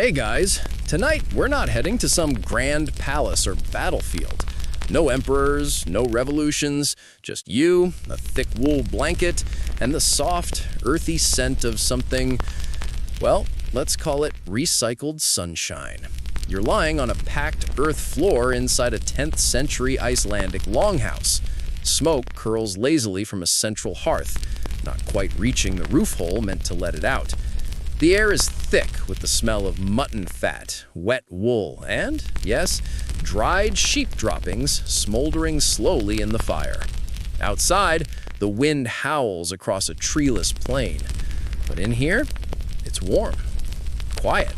Hey guys, tonight we're not heading to some grand palace or battlefield. No emperors, no revolutions, just you, a thick wool blanket, and the soft, earthy scent of something, well, let's call it recycled sunshine. You're lying on a packed earth floor inside a 10th century Icelandic longhouse. Smoke curls lazily from a central hearth, not quite reaching the roof hole meant to let it out. The air is thick with the smell of mutton fat, wet wool, and, yes, dried sheep droppings smoldering slowly in the fire. Outside, the wind howls across a treeless plain. But in here, it's warm, quiet,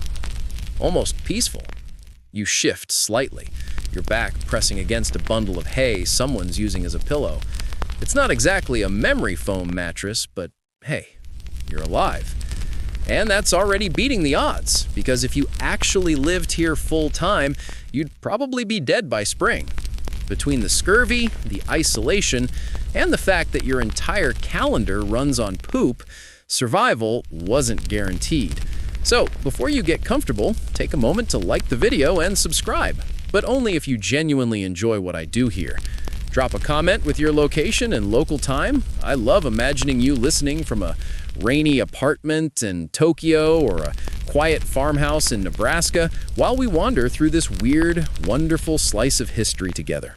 almost peaceful. You shift slightly, your back pressing against a bundle of hay someone's using as a pillow. It's not exactly a memory foam mattress, but hey, you're alive. And that's already beating the odds, because if you actually lived here full-time, you'd probably be dead by spring. Between the scurvy, the isolation, and the fact that your entire calendar runs on poop, survival wasn't guaranteed. So, before you get comfortable, take a moment to like the video and subscribe, but only if you genuinely enjoy what I do here. Drop a comment with your location and local time. I love imagining you listening from a rainy apartment in Tokyo or a quiet farmhouse in Nebraska while we wander through this weird, wonderful slice of history together.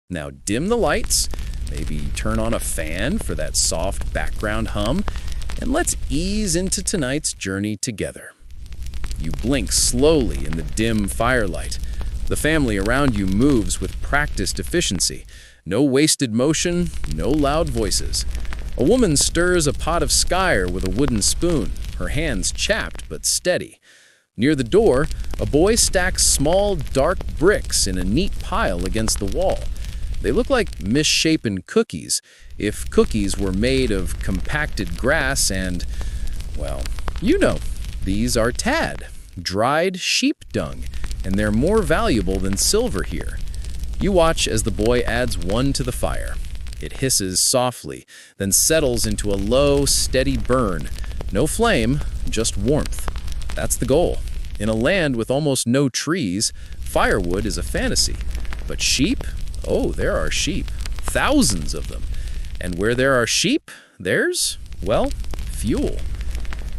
Now dim the lights, maybe turn on a fan for that soft background hum, and let's ease into tonight's journey together. You blink slowly in the dim firelight. The family around you moves with practiced efficiency. No wasted motion, no loud voices. A woman stirs a pot of skyr with a wooden spoon, her hands chapped but steady. Near the door, a boy stacks small, dark bricks in a neat pile against the wall. They look like misshapen cookies, if cookies were made of compacted grass and, well, you know, these are tad, dried sheep dung, and they're more valuable than silver here. You watch as the boy adds one to the fire. It hisses softly, then settles into a low, steady burn. No flame, just warmth. That's the goal. In a land with almost no trees, firewood is a fantasy. But sheep? Oh, there are sheep. Thousands of them. And where there are sheep, there's, well, fuel.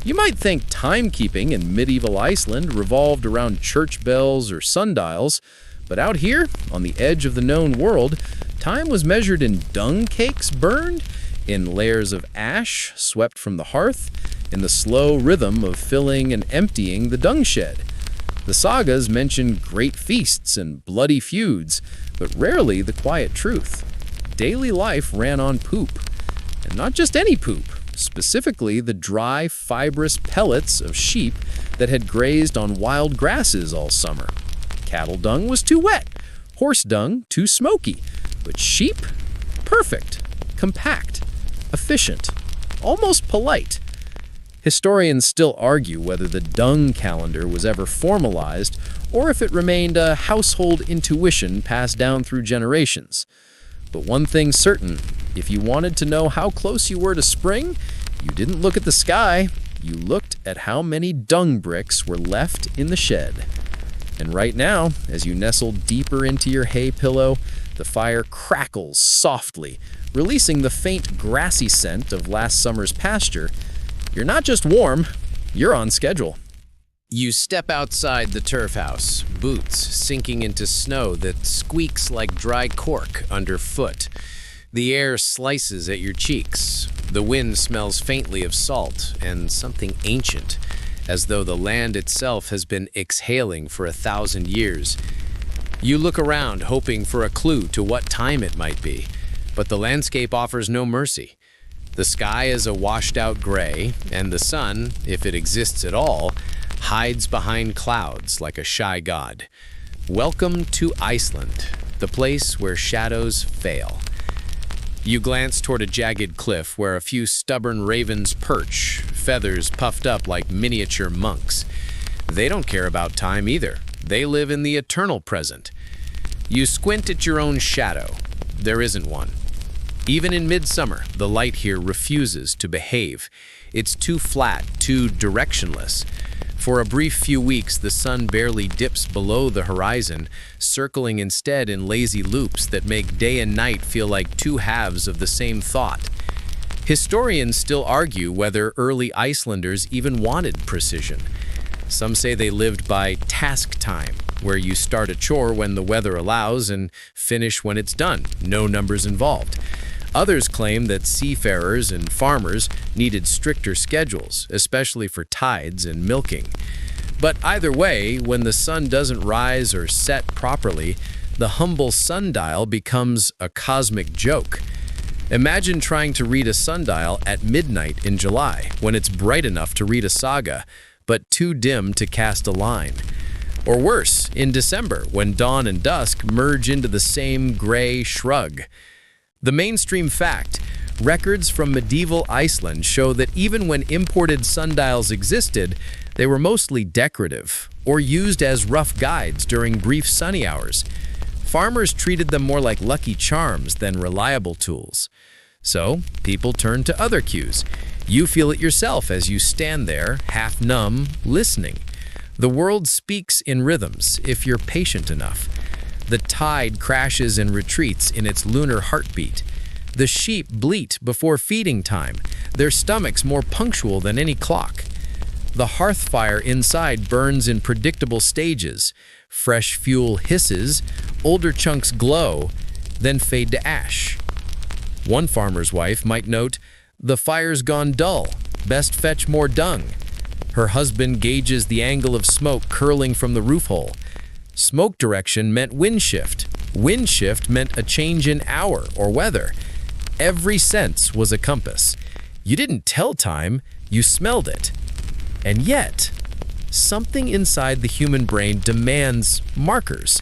You might think timekeeping in medieval Iceland revolved around church bells or sundials, but out here, on the edge of the known world, time was measured in dung cakes burned, in layers of ash swept from the hearth, in the slow rhythm of filling and emptying the dung shed. The sagas mention great feasts and bloody feuds, but rarely the quiet truth. Daily life ran on poop, and not just any poop, specifically the dry, fibrous pellets of sheep that had grazed on wild grasses all summer. Cattle dung was too wet, horse dung too smoky, but sheep? Perfect, compact, efficient, almost polite. Historians still argue whether the dung calendar was ever formalized or if it remained a household intuition passed down through generations. But one thing's certain, if you wanted to know how close you were to spring, you didn't look at the sky, you looked at how many dung bricks were left in the shed. And right now, as you nestle deeper into your hay pillow, the fire crackles softly, releasing the faint grassy scent of last summer's pasture. You're not just warm, you're on schedule. You step outside the turf house, boots sinking into snow that squeaks like dry cork underfoot. The air slices at your cheeks. The wind smells faintly of salt and something ancient, as though the land itself has been exhaling for 1,000 years. You look around, hoping for a clue to what time it might be, but the landscape offers no mercy. The sky is a washed-out gray, and the sun, if it exists at all, hides behind clouds like a shy god. Welcome to Iceland, the place where shadows fail. You glance toward a jagged cliff where a few stubborn ravens perch, feathers puffed up like miniature monks. They don't care about time either. They live in the eternal present. You squint at your own shadow. There isn't one. Even in midsummer, the light here refuses to behave. It's too flat, too directionless. For a brief few weeks, the sun barely dips below the horizon, circling instead in lazy loops that make day and night feel like two halves of the same thought. Historians still argue whether early Icelanders even wanted precision. Some say they lived by task time, where you start a chore when the weather allows and finish when it's done, no numbers involved. Others claim that seafarers and farmers needed stricter schedules, especially for tides and milking. But either way, when the sun doesn't rise or set properly, the humble sundial becomes a cosmic joke. Imagine trying to read a sundial at midnight in July, when it's bright enough to read a saga, but too dim to cast a line. Or worse, in December, when dawn and dusk merge into the same gray shrug. The mainstream fact: records from medieval Iceland show that even when imported sundials existed, they were mostly decorative or used as rough guides during brief sunny hours. Farmers treated them more like lucky charms than reliable tools. So, people turned to other cues. You feel it yourself as you stand there, half numb, listening. The world speaks in rhythms if you're patient enough. The tide crashes and retreats in its lunar heartbeat. The sheep bleat before feeding time, their stomachs more punctual than any clock. The hearth fire inside burns in predictable stages. Fresh fuel hisses, older chunks glow, then fade to ash. One farmer's wife might note, "The fire's gone dull, best fetch more dung." Her husband gauges the angle of smoke curling from the roof hole. Smoke direction meant wind shift. Wind shift meant a change in hour or weather. Every sense was a compass. You didn't tell time, you smelled it. And yet, something inside the human brain demands markers.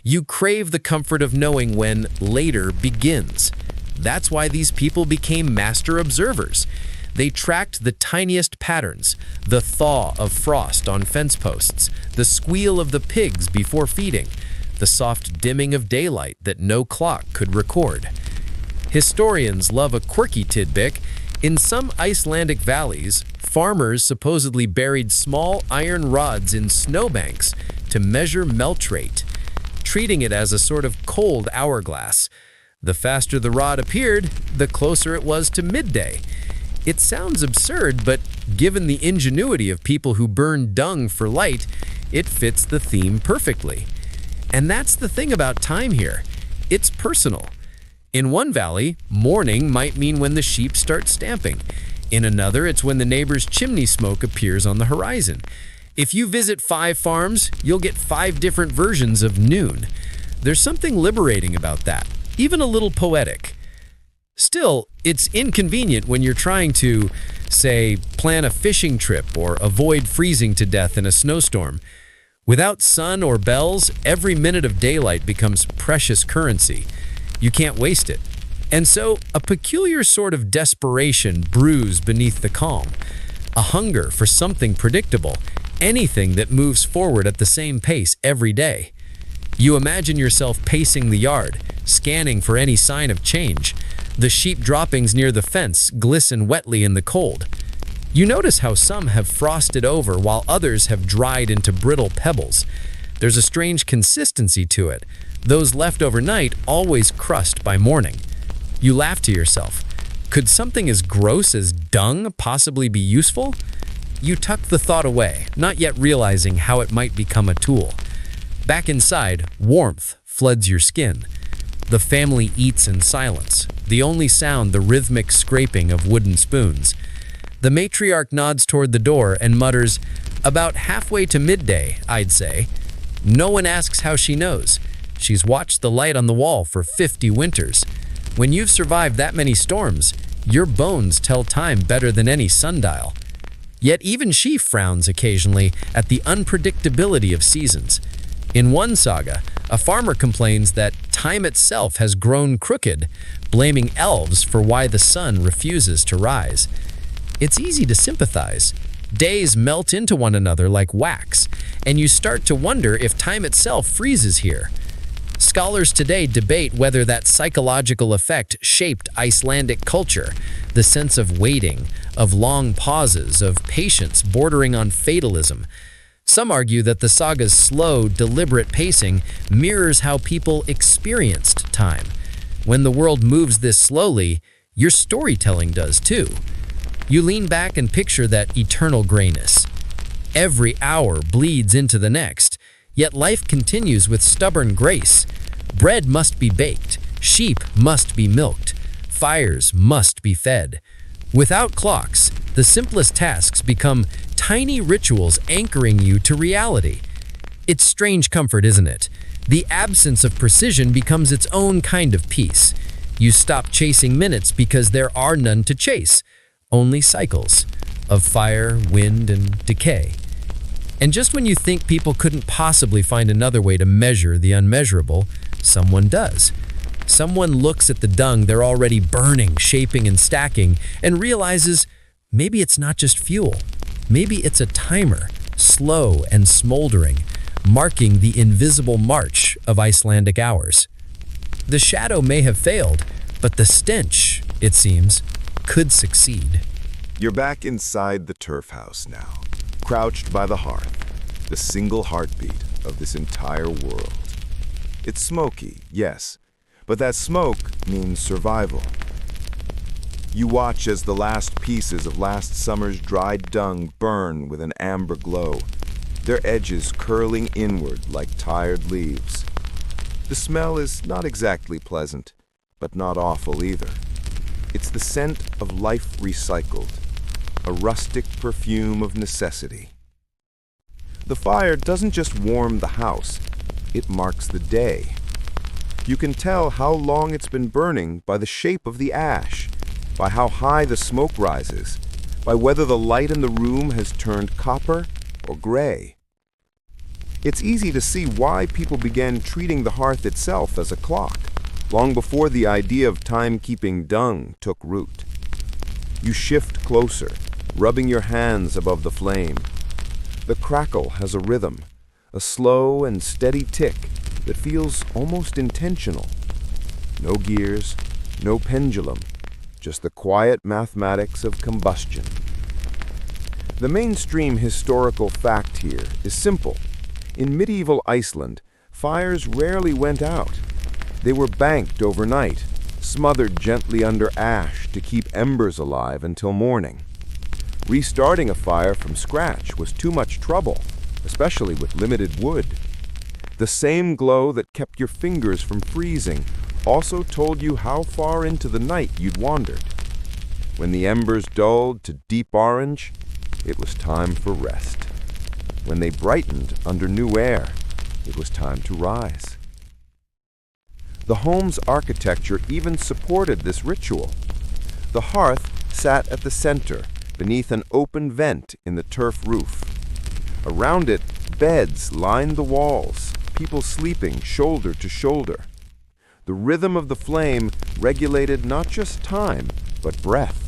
You crave the comfort of knowing when later begins. That's why these people became master observers. They tracked the tiniest patterns, the thaw of frost on fence posts, the squeal of the pigs before feeding, the soft dimming of daylight that no clock could record. Historians love a quirky tidbit. In some Icelandic valleys, farmers supposedly buried small iron rods in snowbanks to measure melt rate, treating it as a sort of cold hourglass. The faster the rod appeared, the closer it was to midday. It sounds absurd, but given the ingenuity of people who burn dung for light, it fits the theme perfectly. And that's the thing about time here. It's personal. In one valley, morning might mean when the sheep start stamping. In another, it's when the neighbor's chimney smoke appears on the horizon. If you visit 5 farms, you'll get 5 different versions of noon. There's something liberating about that, even a little poetic. Still, it's inconvenient when you're trying to, say, plan a fishing trip or avoid freezing to death in a snowstorm. Without sun or bells, every minute of daylight becomes precious currency. You can't waste it. And so, a peculiar sort of desperation brews beneath the calm. A hunger for something predictable, anything that moves forward at the same pace every day. You imagine yourself pacing the yard, scanning for any sign of change. The sheep droppings near the fence glisten wetly in the cold. You notice how some have frosted over while others have dried into brittle pebbles. There's a strange consistency to it. Those left overnight always crust by morning. You laugh to yourself. Could something as gross as dung possibly be useful? You tuck the thought away, not yet realizing how it might become a tool. Back inside, warmth floods your skin. The family eats in silence, the only sound the rhythmic scraping of wooden spoons. The matriarch nods toward the door and mutters, "About halfway to midday, I'd say." No one asks how she knows. She's watched the light on the wall for 50 winters. When you've survived that many storms, your bones tell time better than any sundial. Yet even she frowns occasionally at the unpredictability of seasons. In one saga, a farmer complains that time itself has grown crooked, blaming elves for why the sun refuses to rise. It's easy to sympathize. Days melt into one another like wax, and you start to wonder if time itself freezes here. Scholars today debate whether that psychological effect shaped Icelandic culture, the sense of waiting, of long pauses, of patience bordering on fatalism. Some argue that the saga's slow, deliberate pacing mirrors how people experienced time. When the world moves this slowly, your storytelling does too. You lean back and picture that eternal grayness. Every hour bleeds into the next, yet life continues with stubborn grace. Bread must be baked, sheep must be milked, fires must be fed. Without clocks, the simplest tasks become tiny rituals anchoring you to reality. It's strange comfort, isn't it? The absence of precision becomes its own kind of peace. You stop chasing minutes because there are none to chase, only cycles of fire, wind, and decay. And just when you think people couldn't possibly find another way to measure the unmeasurable, someone does. Someone looks at the dung they're already burning, shaping, and stacking, and realizes maybe it's not just fuel. Maybe it's a timer, slow and smoldering, marking the invisible march of Icelandic hours. The shadow may have failed, but the stench, it seems, could succeed. You're back inside the turf house now, crouched by the hearth, the single heartbeat of this entire world. It's smoky, yes, but that smoke means survival. You watch as the last pieces of last summer's dried dung burn with an amber glow, their edges curling inward like tired leaves. The smell is not exactly pleasant, but not awful either. It's the scent of life recycled, a rustic perfume of necessity. The fire doesn't just warm the house, it marks the day. You can tell how long it's been burning by the shape of the ash, by how high the smoke rises, by whether the light in the room has turned copper or gray. It's easy to see why people began treating the hearth itself as a clock, long before the idea of timekeeping dung took root. You shift closer, rubbing your hands above the flame. The crackle has a rhythm, a slow and steady tick that feels almost intentional. No gears, no pendulum, just the quiet mathematics of combustion. The mainstream historical fact here is simple. In medieval Iceland, fires rarely went out. They were banked overnight, smothered gently under ash to keep embers alive until morning. Restarting a fire from scratch was too much trouble, especially with limited wood. The same glow that kept your fingers from freezing also told you how far into the night you'd wandered. When the embers dulled to deep orange, it was time for rest. When they brightened under new air, it was time to rise. The home's architecture even supported this ritual. The hearth sat at the center, beneath an open vent in the turf roof. Around it, beds lined the walls, people sleeping shoulder to shoulder. The rhythm of the flame regulated not just time, but breath.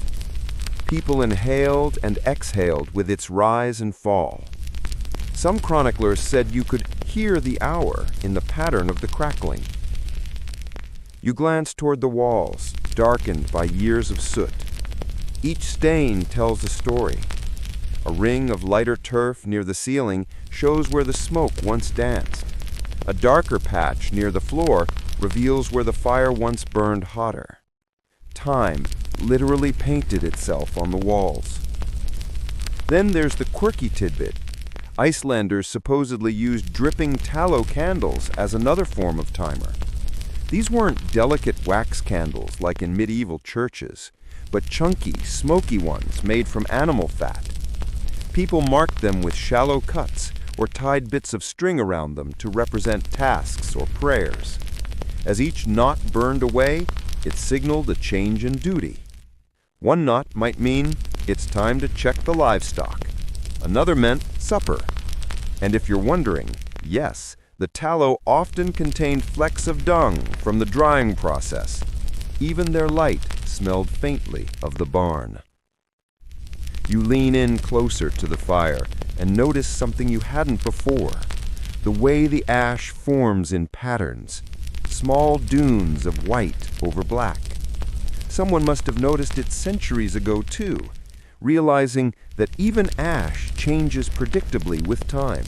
People inhaled and exhaled with its rise and fall. Some chroniclers said you could hear the hour in the pattern of the crackling. You glance toward the walls, darkened by years of soot. Each stain tells a story. A ring of lighter turf near the ceiling shows where the smoke once danced. A darker patch near the floor reveals where the fire once burned hotter. Time literally painted itself on the walls. Then there's the quirky tidbit. Icelanders supposedly used dripping tallow candles as another form of timer. These weren't delicate wax candles like in medieval churches, but chunky, smoky ones made from animal fat. People marked them with shallow cuts or tied bits of string around them to represent tasks or prayers. As each knot burned away, it signaled a change in duty. One knot might mean it's time to check the livestock. Another meant supper. And if you're wondering, yes, the tallow often contained flecks of dung from the drying process. Even their light smelled faintly of the barn. You lean in closer to the fire and notice something you hadn't before. The way the ash forms in patterns, small dunes of white over black. Someone must have noticed it centuries ago too, realizing that even ash changes predictably with time.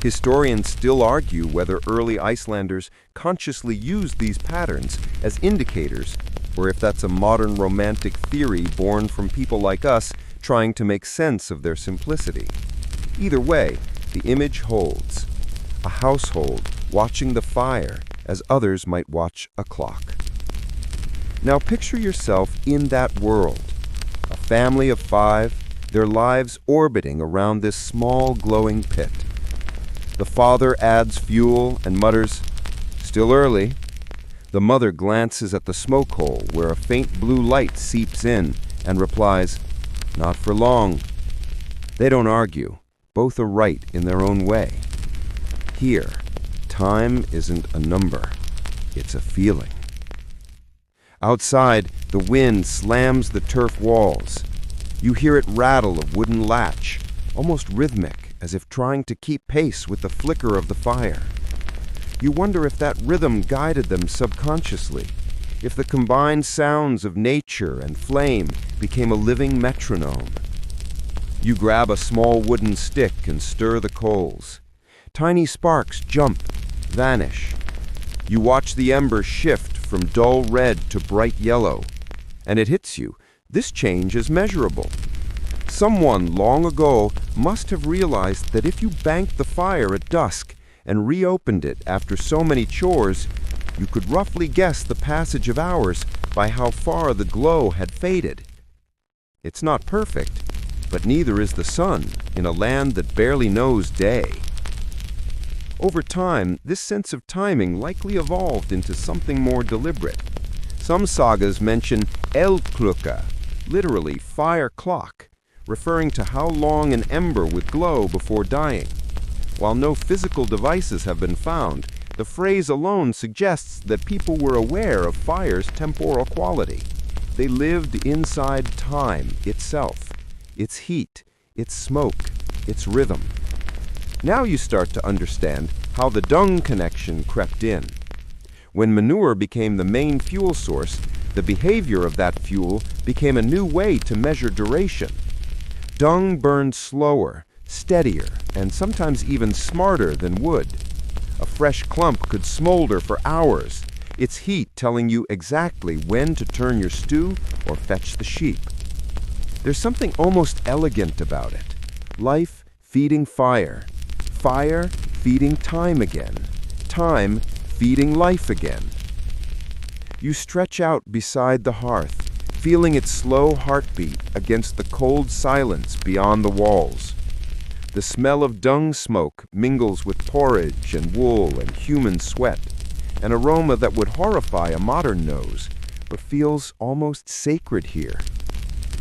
Historians still argue whether early Icelanders consciously used these patterns as indicators, or if that's a modern romantic theory born from people like us trying to make sense of their simplicity. Either way, the image holds. A household watching the fire as others might watch a clock. Now picture yourself in that world. A family of 5, their lives orbiting around this small glowing pit. The father adds fuel and mutters, "Still early." The mother glances at the smoke hole where a faint blue light seeps in and replies, "Not for long." They don't argue. Both are right in their own way. Here, time isn't a number. It's a feeling. Outside, the wind slams the turf walls. You hear it rattle a wooden latch, almost rhythmic, as if trying to keep pace with the flicker of the fire. You wonder if that rhythm guided them subconsciously, if the combined sounds of nature and flame became a living metronome. You grab a small wooden stick and stir the coals. Tiny sparks jump, vanish. You watch the embers shift from dull red to bright yellow, and it hits you. This change is measurable. Someone long ago must have realized that if you banked the fire at dusk and reopened it after so many chores, you could roughly guess the passage of hours by how far the glow had faded. It's not perfect, but neither is the sun in a land that barely knows day. Over time, this sense of timing likely evolved into something more deliberate. Some sagas mention eldklukka, literally fire clock, referring to how long an ember would glow before dying. While no physical devices have been found, the phrase alone suggests that people were aware of fire's temporal quality. They lived inside time itself, its heat, its smoke, its rhythm. Now you start to understand how the dung connection crept in. When manure became the main fuel source, the behavior of that fuel became a new way to measure duration. Dung burned slower, steadier, and sometimes even smarter than wood. A fresh clump could smolder for hours, its heat telling you exactly when to turn your stew or fetch the sheep. There's something almost elegant about it. Life feeding fire, fire feeding time again, time feeding life again. You stretch out beside the hearth, feeling its slow heartbeat against the cold silence beyond the walls. The smell of dung smoke mingles with porridge and wool and human sweat, an aroma that would horrify a modern nose, but feels almost sacred here.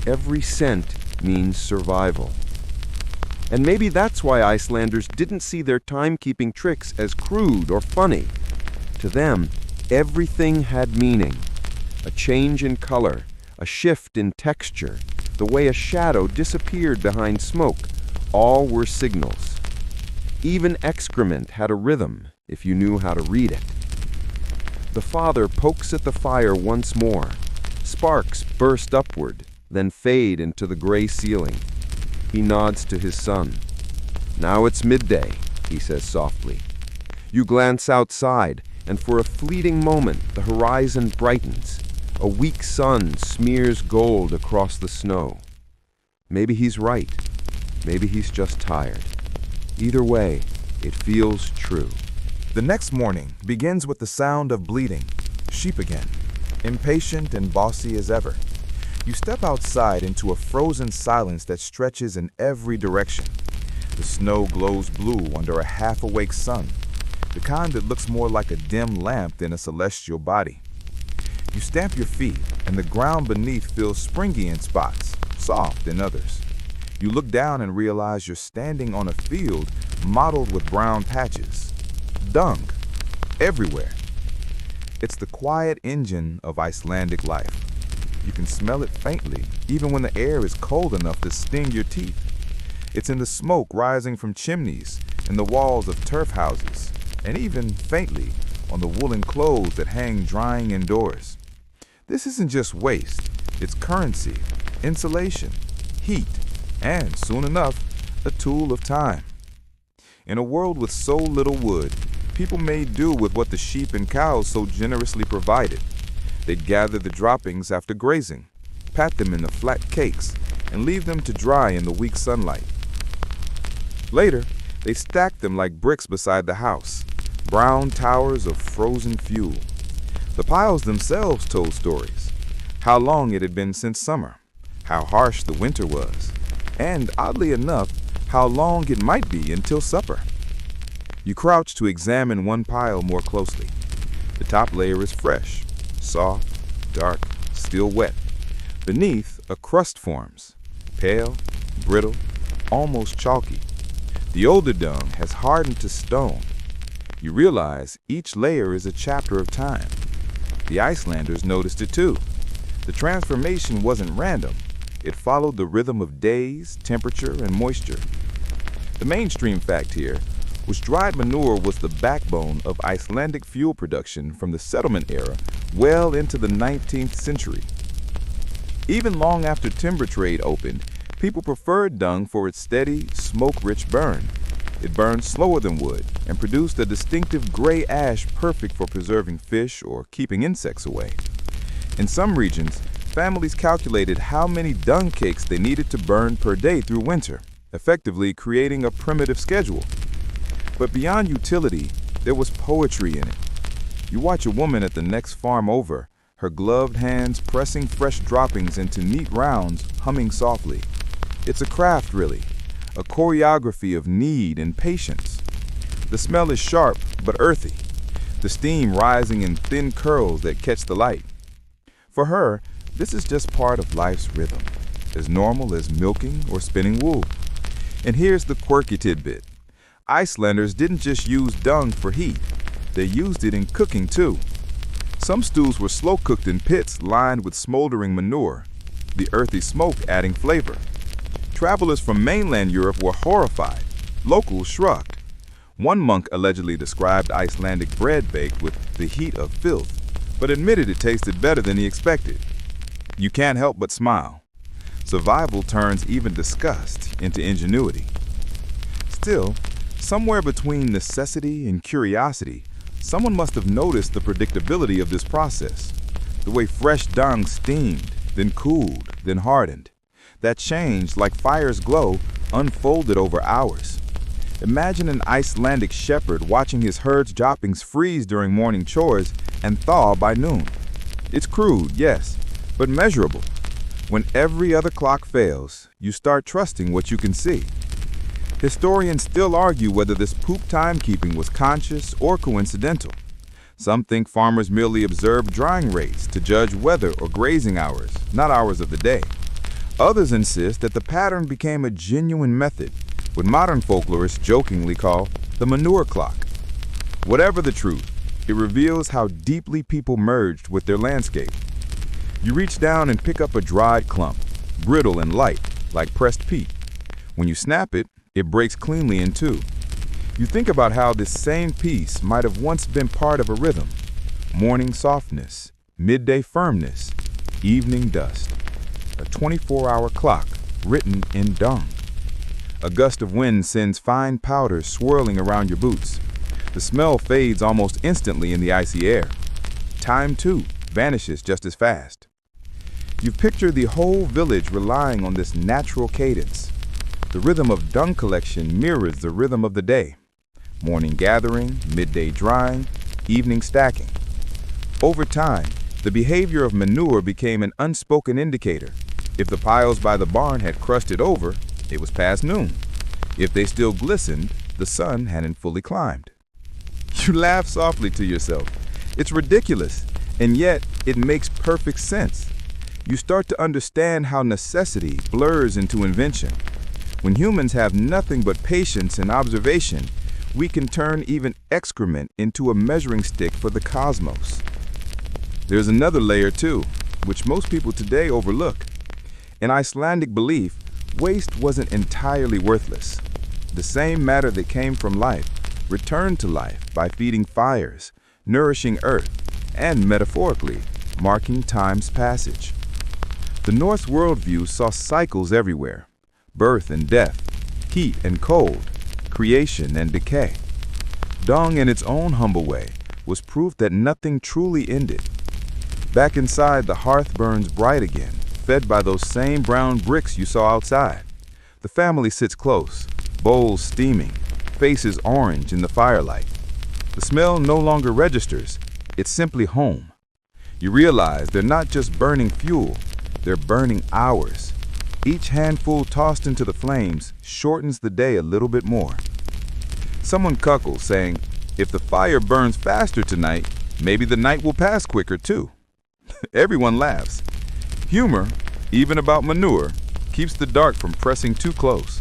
Every scent means survival. And maybe that's why Icelanders didn't see their timekeeping tricks as crude or funny. To them, everything had meaning. A change in color, a shift in texture, the way a shadow disappeared behind smoke, all were signals. Even excrement had a rhythm, if you knew how to read it. The father pokes at the fire once more. Sparks burst upward, then fade into the gray ceiling. He nods to his son. "Now it's midday," he says softly. You glance outside, and for a fleeting moment the horizon brightens. A weak sun smears gold across the snow. Maybe he's right. Maybe he's just tired. Either way, it feels true. The next morning begins with the sound of bleating. Sheep again, impatient and bossy as ever. You step outside into a frozen silence that stretches in every direction. The snow glows blue under a half-awake sun, the kind that looks more like a dim lamp than a celestial body. You stamp your feet, and the ground beneath feels springy in spots, soft in others. You look down and realize you're standing on a field mottled with brown patches. Dung, everywhere. It's the quiet engine of Icelandic life. You can smell it faintly, even when the air is cold enough to sting your teeth. It's in the smoke rising from chimneys, in the walls of turf houses, and even, faintly, on the woolen clothes that hang drying indoors. This isn't just waste, it's currency, insulation, heat, and soon enough, a tool of time. In a world with so little wood, people made do with what the sheep and cows so generously provided. They'd gather the droppings after grazing, pat them in the flat cakes, and leave them to dry in the weak sunlight. Later, they stacked them like bricks beside the house, brown towers of frozen fuel. The piles themselves told stories, how long it had been since summer, how harsh the winter was, and oddly enough, how long it might be until supper. You crouch to examine one pile more closely. The top layer is fresh, soft, dark, still wet. Beneath, a crust forms, pale, brittle, almost chalky. The older dung has hardened to stone. You realize each layer is a chapter of time. The Icelanders noticed it too. The transformation wasn't random. It followed the rhythm of days, temperature, and moisture. The mainstream fact here was dried manure was the backbone of Icelandic fuel production from the settlement era well into the 19th century. Even long after timber trade opened, people preferred dung for its steady, smoke-rich burn. It burned slower than wood and produced a distinctive gray ash perfect for preserving fish or keeping insects away. In some regions, families calculated how many dung cakes they needed to burn per day through winter, effectively creating a primitive schedule. But beyond utility, there was poetry in it. You watch a woman at the next farm over, her gloved hands pressing fresh droppings into neat rounds, humming softly. It's a craft, really, a choreography of need and patience. The smell is sharp but earthy, the steam rising in thin curls that catch the light. For her, this is just part of life's rhythm, as normal as milking or spinning wool. And here's the quirky tidbit. Icelanders didn't just use dung for heat, they used it in cooking too. Some stews were slow cooked in pits lined with smoldering manure, the earthy smoke adding flavor. Travelers from mainland Europe were horrified. Locals shrugged. One monk allegedly described Icelandic bread baked with the heat of filth, but admitted it tasted better than he expected. You can't help but smile. Survival turns even disgust into ingenuity. Still, somewhere between necessity and curiosity, someone must have noticed the predictability of this process. The way fresh dung steamed, then cooled, then hardened. That change, like fire's glow, unfolded over hours. Imagine an Icelandic shepherd watching his herd's droppings freeze during morning chores and thaw by noon. It's crude, yes, but measurable. When every other clock fails, you start trusting what you can see. Historians still argue whether this poop timekeeping was conscious or coincidental. Some think farmers merely observed drying rates to judge weather or grazing hours, not hours of the day. Others insist that the pattern became a genuine method, what modern folklorists jokingly call the manure clock. Whatever the truth, it reveals how deeply people merged with their landscape. You reach down and pick up a dried clump, brittle and light, like pressed peat. When you snap it, it breaks cleanly in two. You think about how this same piece might have once been part of a rhythm. Morning softness, midday firmness, evening dust. A 24-hour clock written in dung. A gust of wind sends fine powder swirling around your boots. The smell fades almost instantly in the icy air. Time, too, vanishes just as fast. You've pictured the whole village relying on this natural cadence. The rhythm of dung collection mirrors the rhythm of the day. Morning gathering, midday drying, evening stacking. Over time, the behavior of manure became an unspoken indicator. If the piles by the barn had crusted over, it was past noon. If they still glistened, the sun hadn't fully climbed. You laugh softly to yourself. It's ridiculous, and yet it makes perfect sense. You start to understand how necessity blurs into invention. When humans have nothing but patience and observation, we can turn even excrement into a measuring stick for the cosmos. There's another layer too, which most people today overlook. In Icelandic belief, waste wasn't entirely worthless. The same matter that came from life returned to life by feeding fires, nourishing earth, and metaphorically, marking time's passage. The Norse worldview saw cycles everywhere: birth and death, heat and cold, creation and decay. Dung, in its own humble way, was proof that nothing truly ended. Back inside, the hearth burns bright again, fed by those same brown bricks you saw outside. The family sits close, bowls steaming, faces orange in the firelight. The smell no longer registers, it's simply home. You realize they're not just burning fuel, they're burning hours. Each handful tossed into the flames shortens the day a little bit more. Someone chuckles, saying, "If the fire burns faster tonight, maybe the night will pass quicker too." Everyone laughs. Humor, even about manure, keeps the dark from pressing too close.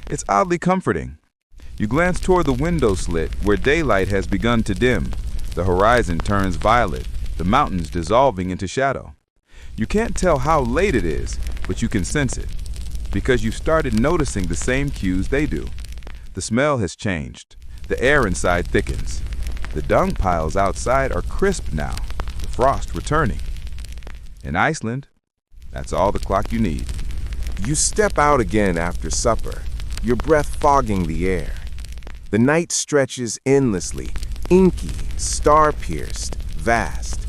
It's oddly comforting. You glance toward the window slit where daylight has begun to dim. The horizon turns violet, the mountains dissolving into shadow. You can't tell how late it is, but you can sense it, because you've started noticing the same cues they do. The smell has changed. The air inside thickens. The dung piles outside are crisp now, the frost returning. In Iceland, that's all the clock you need. You step out again after supper, your breath fogging the air. The night stretches endlessly, inky, star-pierced, vast.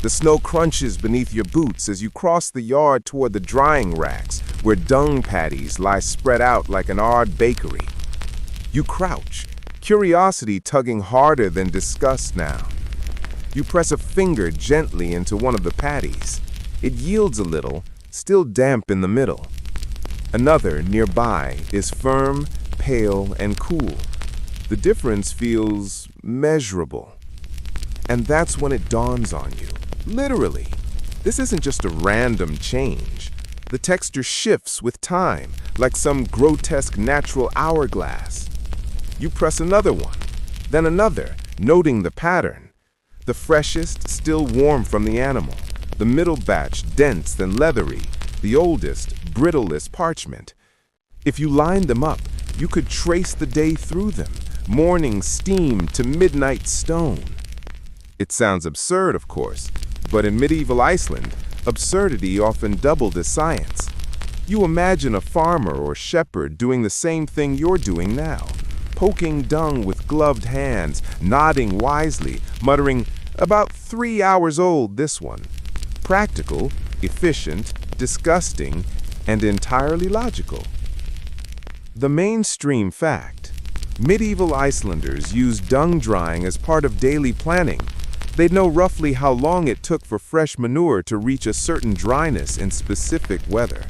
The snow crunches beneath your boots as you cross the yard toward the drying racks, where dung patties lie spread out like an odd bakery. You crouch, curiosity tugging harder than disgust now. You press a finger gently into one of the patties. It yields a little, still damp in the middle. Another, nearby, is firm, pale, and cool. The difference feels measurable. And that's when it dawns on you. Literally, this isn't just a random change. The texture shifts with time, like some grotesque natural hourglass. You press another one, then another, noting the pattern. The freshest, still warm from the animal. The middle batch, dense and leathery. The oldest, brittle as parchment. If you lined them up, you could trace the day through them, morning steam to midnight stone. It sounds absurd, of course, but in medieval Iceland, absurdity often doubled as science. You imagine a farmer or shepherd doing the same thing you're doing now, poking dung with gloved hands, nodding wisely, muttering, "About 3 hours old, this one." Practical, efficient, disgusting, and entirely logical. The mainstream fact: medieval Icelanders used dung drying as part of daily planning. They'd know roughly how long it took for fresh manure to reach a certain dryness in specific weather.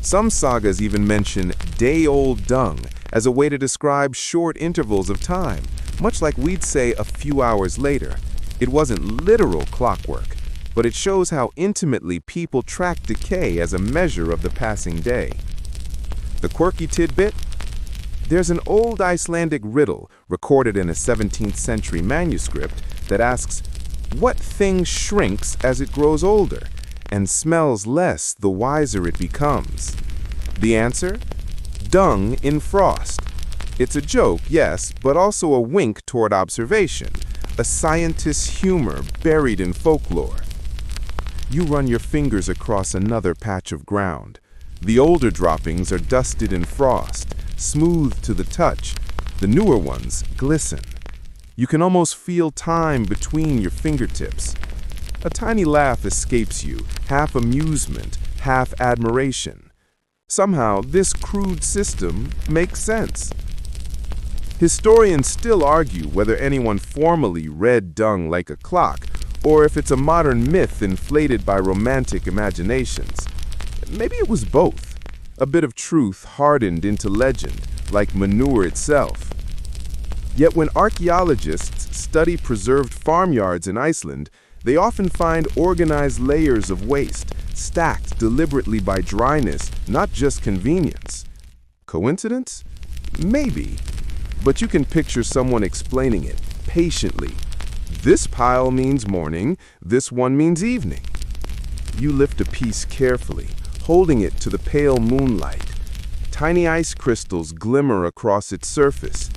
Some sagas even mention day-old dung as a way to describe short intervals of time, much like we'd say a few hours later. It wasn't literal clockwork, but it shows how intimately people track decay as a measure of the passing day. The quirky tidbit? There's an old Icelandic riddle recorded in a 17th century manuscript that asks, what thing shrinks as it grows older and smells less the wiser it becomes? The answer? Dung in frost. It's a joke, yes, but also a wink toward observation, a scientist's humor buried in folklore. You run your fingers across another patch of ground. The older droppings are dusted in frost, smooth to the touch. The newer ones glisten. You can almost feel time between your fingertips. A tiny laugh escapes you, half amusement, half admiration. Somehow, this crude system makes sense. Historians still argue whether anyone formally read dung like a clock, or if it's a modern myth inflated by romantic imaginations. Maybe it was both, a bit of truth hardened into legend, like manure itself. Yet when archaeologists study preserved farmyards in Iceland, they often find organized layers of waste, stacked deliberately by dryness, not just convenience. Coincidence? Maybe. But you can picture someone explaining it, patiently. This pile means morning, this one means evening. You lift a piece carefully, holding it to the pale moonlight. Tiny ice crystals glimmer across its surface.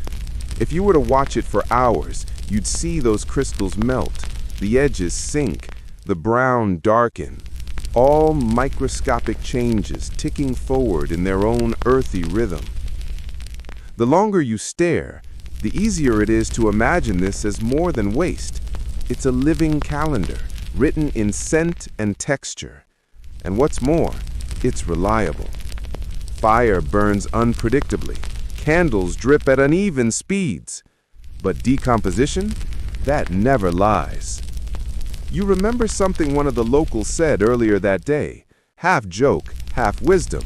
If you were to watch it for hours, you'd see those crystals melt, the edges sink, the brown darken, all microscopic changes ticking forward in their own earthy rhythm. The longer you stare, the easier it is to imagine this as more than waste. It's a living calendar, written in scent and texture. And what's more, it's reliable. Fire burns unpredictably. Candles drip at uneven speeds. But decomposition? That never lies. You remember something one of the locals said earlier that day, half joke, half wisdom.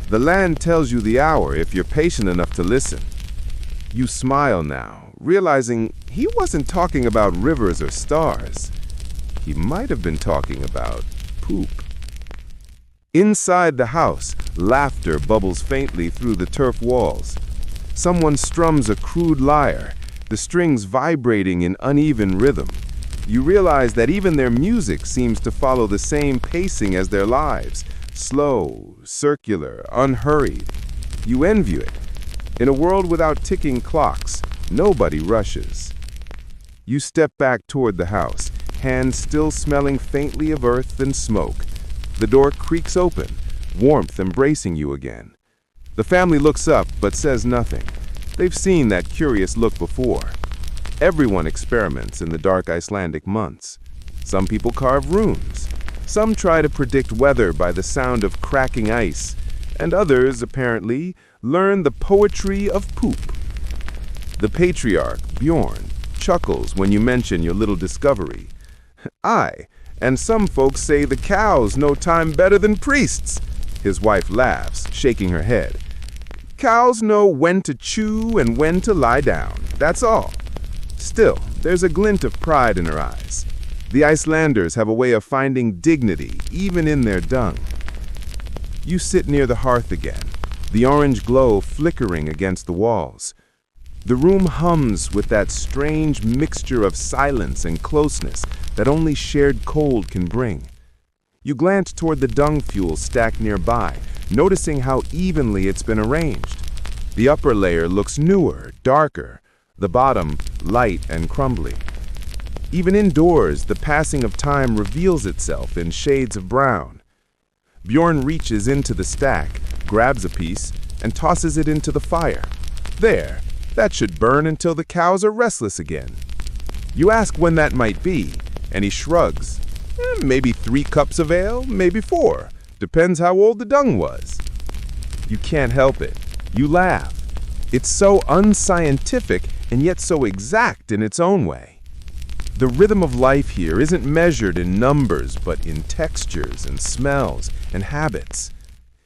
The land tells you the hour if you're patient enough to listen. You smile now, realizing he wasn't talking about rivers or stars. He might have been talking about poop. Inside the house, laughter bubbles faintly through the turf walls. Someone strums a crude lyre, the strings vibrating in uneven rhythm. You realize that even their music seems to follow the same pacing as their lives, slow, circular, unhurried. You envy it. In a world without ticking clocks, nobody rushes. You step back toward the house, hands still smelling faintly of earth and smoke. The door creaks open, warmth embracing you again. The family looks up but says nothing. They've seen that curious look before. Everyone experiments in the dark Icelandic months. Some people carve runes. Some try to predict weather by the sound of cracking ice. And others, apparently, learn the poetry of poop. The patriarch, Bjorn, chuckles when you mention your little discovery. Aye, and some folks say the cows know time better than priests. His wife laughs, shaking her head. Cows know when to chew and when to lie down, that's all. Still, there's a glint of pride in her eyes. The Icelanders have a way of finding dignity, even in their dung. You sit near the hearth again, the orange glow flickering against the walls. The room hums with that strange mixture of silence and closeness that only shared cold can bring. You glance toward the dung fuel stacked nearby, noticing how evenly it's been arranged. The upper layer looks newer, darker, the bottom light and crumbly. Even indoors, the passing of time reveals itself in shades of brown. Bjorn reaches into the stack, grabs a piece, and tosses it into the fire. There, that should burn until the cows are restless again. You ask when that might be, and he shrugs. Maybe 3 cups of ale, maybe 4. Depends how old the dung was. You can't help it. You laugh. It's so unscientific and yet so exact in its own way. The rhythm of life here isn't measured in numbers, but in textures and smells and habits.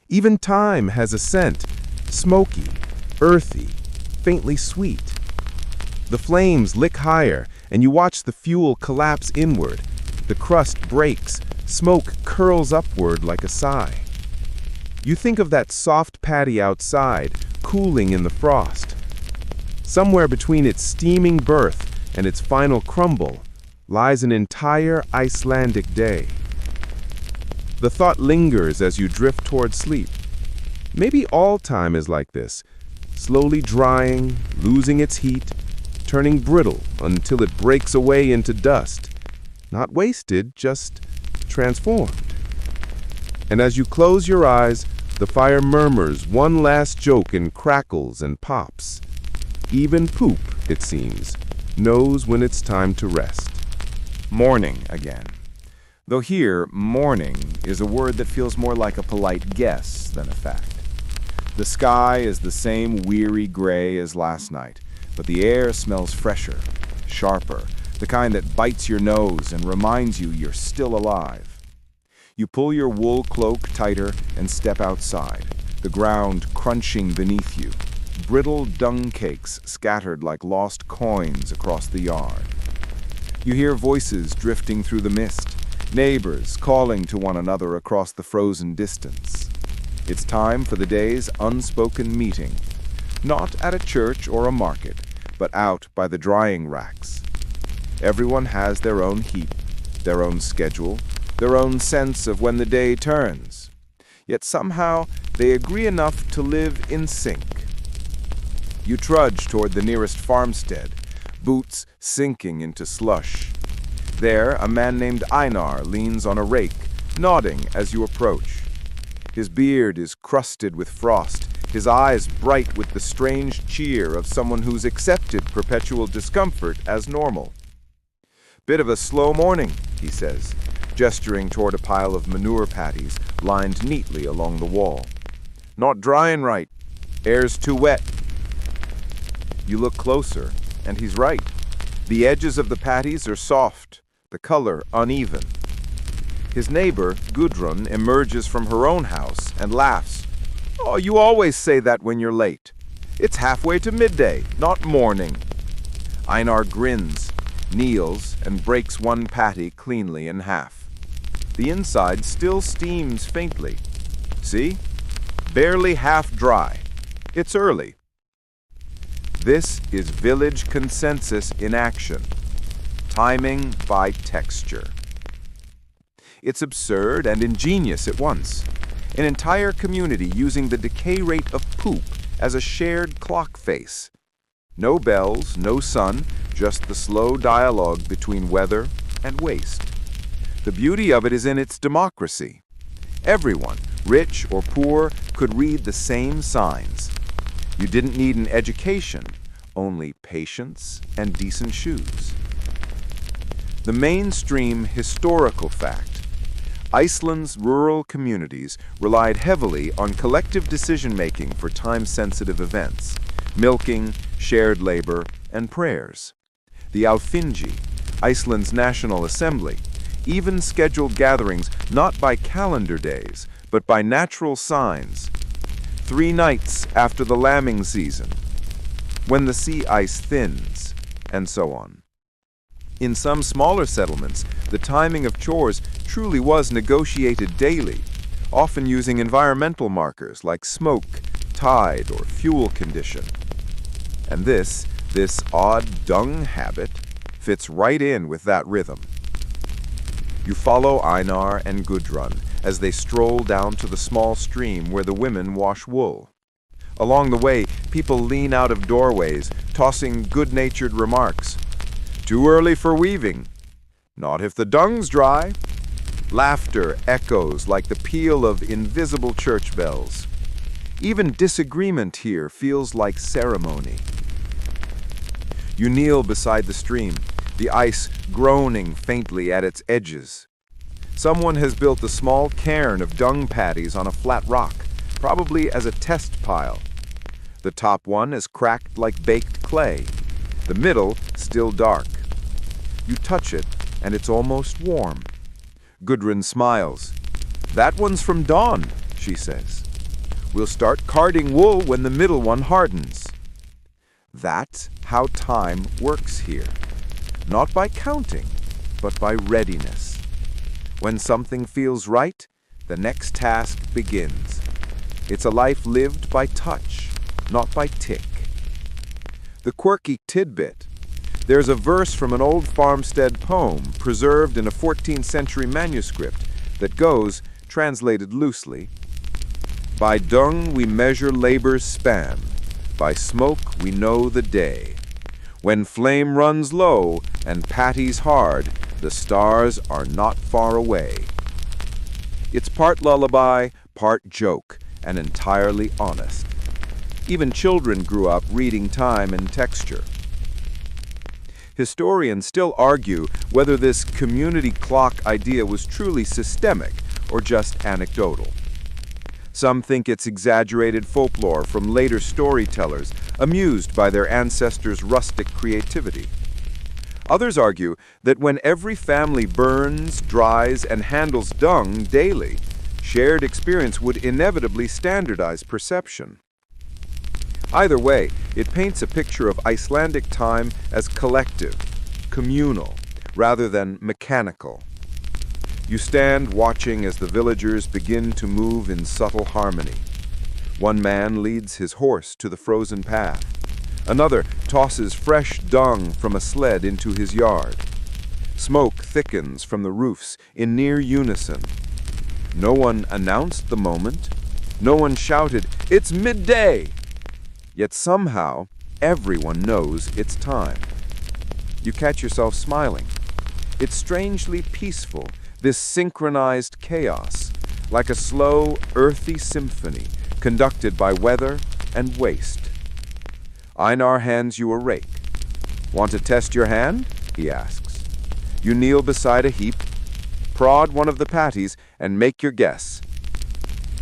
Even time has a scent, smoky, earthy, faintly sweet. The flames lick higher, and you watch the fuel collapse inward. The crust breaks, smoke curls upward like a sigh. You think of that soft patty outside, cooling in the frost. Somewhere between its steaming birth and its final crumble lies an entire Icelandic day. The thought lingers as you drift toward sleep. Maybe all time is like this, slowly drying, losing its heat, turning brittle until it breaks away into dust. Not wasted, just transformed. And as you close your eyes, the fire murmurs one last joke in crackles and pops. Even poop, it seems, knows when it's time to rest. Morning again. Though here, morning is a word that feels more like a polite guess than a fact. The sky is the same weary gray as last night, but the air smells fresher, sharper, the kind that bites your nose and reminds you you're still alive. You pull your wool cloak tighter and step outside, the ground crunching beneath you, brittle dung cakes scattered like lost coins across the yard. You hear voices drifting through the mist, neighbors calling to one another across the frozen distance. It's time for the day's unspoken meeting, not at a church or a market, but out by the drying racks. Everyone has their own heap, their own schedule, their own sense of when the day turns. Yet somehow they agree enough to live in sync. You trudge toward the nearest farmstead, boots sinking into slush. There, a man named Einar leans on a rake, nodding as you approach. His beard is crusted with frost, his eyes bright with the strange cheer of someone who's accepted perpetual discomfort as normal. "Bit of a slow morning," he says, gesturing toward a pile of manure patties lined neatly along the wall. "Not drying right. Air's too wet." You look closer, and he's right. The edges of the patties are soft, the color uneven. His neighbor, Gudrun, emerges from her own house and laughs. "Oh, you always say that when you're late. It's halfway to midday, not morning." Einar grins, kneels, and breaks one patty cleanly in half. The inside still steams faintly. See? Barely half dry. It's early. This is village consensus in action. Timing by texture. It's absurd and ingenious at once. An entire community using the decay rate of poop as a shared clock face. No bells, no sun, just the slow dialogue between weather and waste. The beauty of it is in its democracy. Everyone, rich or poor, could read the same signs. You didn't need an education, only patience and decent shoes. The mainstream historical fact: Iceland's rural communities relied heavily on collective decision-making for time-sensitive events, milking, shared labor, and prayers. The Alþingi, Iceland's national assembly, even scheduled gatherings not by calendar days, but by natural signs. 3 nights after the lambing season, when the sea ice thins, and so on. In some smaller settlements, the timing of chores truly was negotiated daily, often using environmental markers like smoke, tide, or fuel condition. And this odd dung habit fits right in with that rhythm. You follow Einar and Gudrun as they stroll down to the small stream where the women wash wool. Along the way, people lean out of doorways, tossing good-natured remarks. "Too early for weaving." "Not if the dung's dry." Laughter echoes like the peal of invisible church bells. Even disagreement here feels like ceremony. You kneel beside the stream, the ice groaning faintly at its edges. Someone has built a small cairn of dung patties on a flat rock, probably as a test pile. The top one is cracked like baked clay, the middle still dark. You touch it, and it's almost warm. Gudrun smiles. "That one's from Dawn," she says. "We'll start carding wool when the middle one hardens." That's how time works here. Not by counting, but by readiness. When something feels right, the next task begins. It's a life lived by touch, not by tick. The quirky tidbit: there's a verse from an old farmstead poem preserved in a 14th century manuscript that goes, translated loosely, "By dung we measure labor's span, by smoke we know the day. When flame runs low and patties hard, the stars are not far away." It's part lullaby, part joke, and entirely honest. Even children grew up reading time and texture. Historians still argue whether this community clock idea was truly systemic or just anecdotal. Some think it's exaggerated folklore from later storytellers amused by their ancestors' rustic creativity. Others argue that when every family burns, dries, and handles dung daily, shared experience would inevitably standardize perception. Either way, it paints a picture of Icelandic time as collective, communal, rather than mechanical. You stand watching as the villagers begin to move in subtle harmony. One man leads his horse to the frozen path. Another tosses fresh dung from a sled into his yard. Smoke thickens from the roofs in near unison. No one announced the moment. No one shouted, "It's midday!" Yet somehow, everyone knows it's time. You catch yourself smiling. It's strangely peaceful, this synchronized chaos, like a slow, earthy symphony conducted by weather and waste. Einar hands you a rake. Want to test your hand? He asks. You kneel beside a heap, prod one of the patties, and make your guess.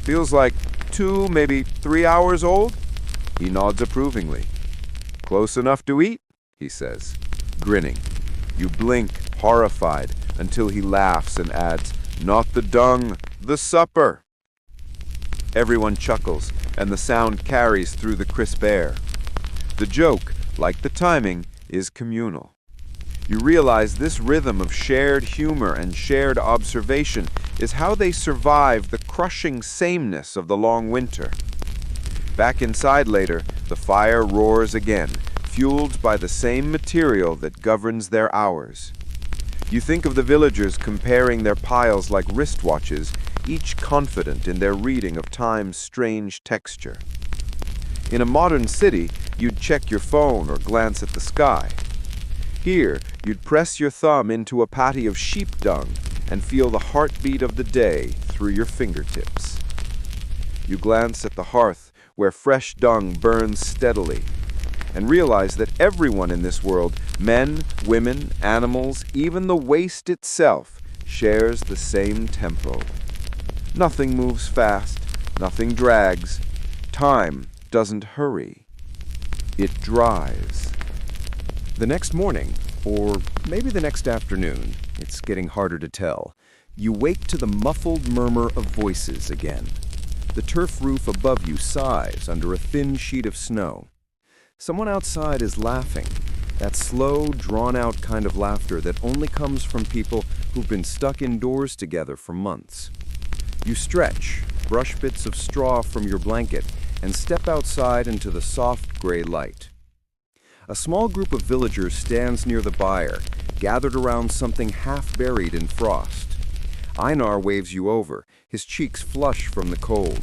Feels like 2, maybe 3 hours old? He nods approvingly. Close enough to eat? He says, grinning. You blink, horrified, until he laughs and adds, not the dung, the supper. Everyone chuckles, and the sound carries through the crisp air. The joke, like the timing, is communal. You realize this rhythm of shared humor and shared observation is how they survive the crushing sameness of the long winter. Back inside later, the fire roars again, fueled by the same material that governs their hours. You think of the villagers comparing their piles like wristwatches, each confident in their reading of time's strange texture. In a modern city, you'd check your phone or glance at the sky. Here, you'd press your thumb into a patty of sheep dung and feel the heartbeat of the day through your fingertips. You glance at the hearth where fresh dung burns steadily and realize that everyone in this world, men, women, animals, even the waste itself, shares the same tempo. Nothing moves fast, nothing drags. Time doesn't hurry. It drives. The next morning, or maybe the next afternoon, it's getting harder to tell, you wake to the muffled murmur of voices again. The turf roof above you sighs under a thin sheet of snow. Someone outside is laughing, that slow, drawn-out kind of laughter that only comes from people who've been stuck indoors together for months. You stretch, brush bits of straw from your blanket, and step outside into the soft gray light. A small group of villagers stands near the byre, gathered around something half buried in frost. Einar waves you over, his cheeks flush from the cold.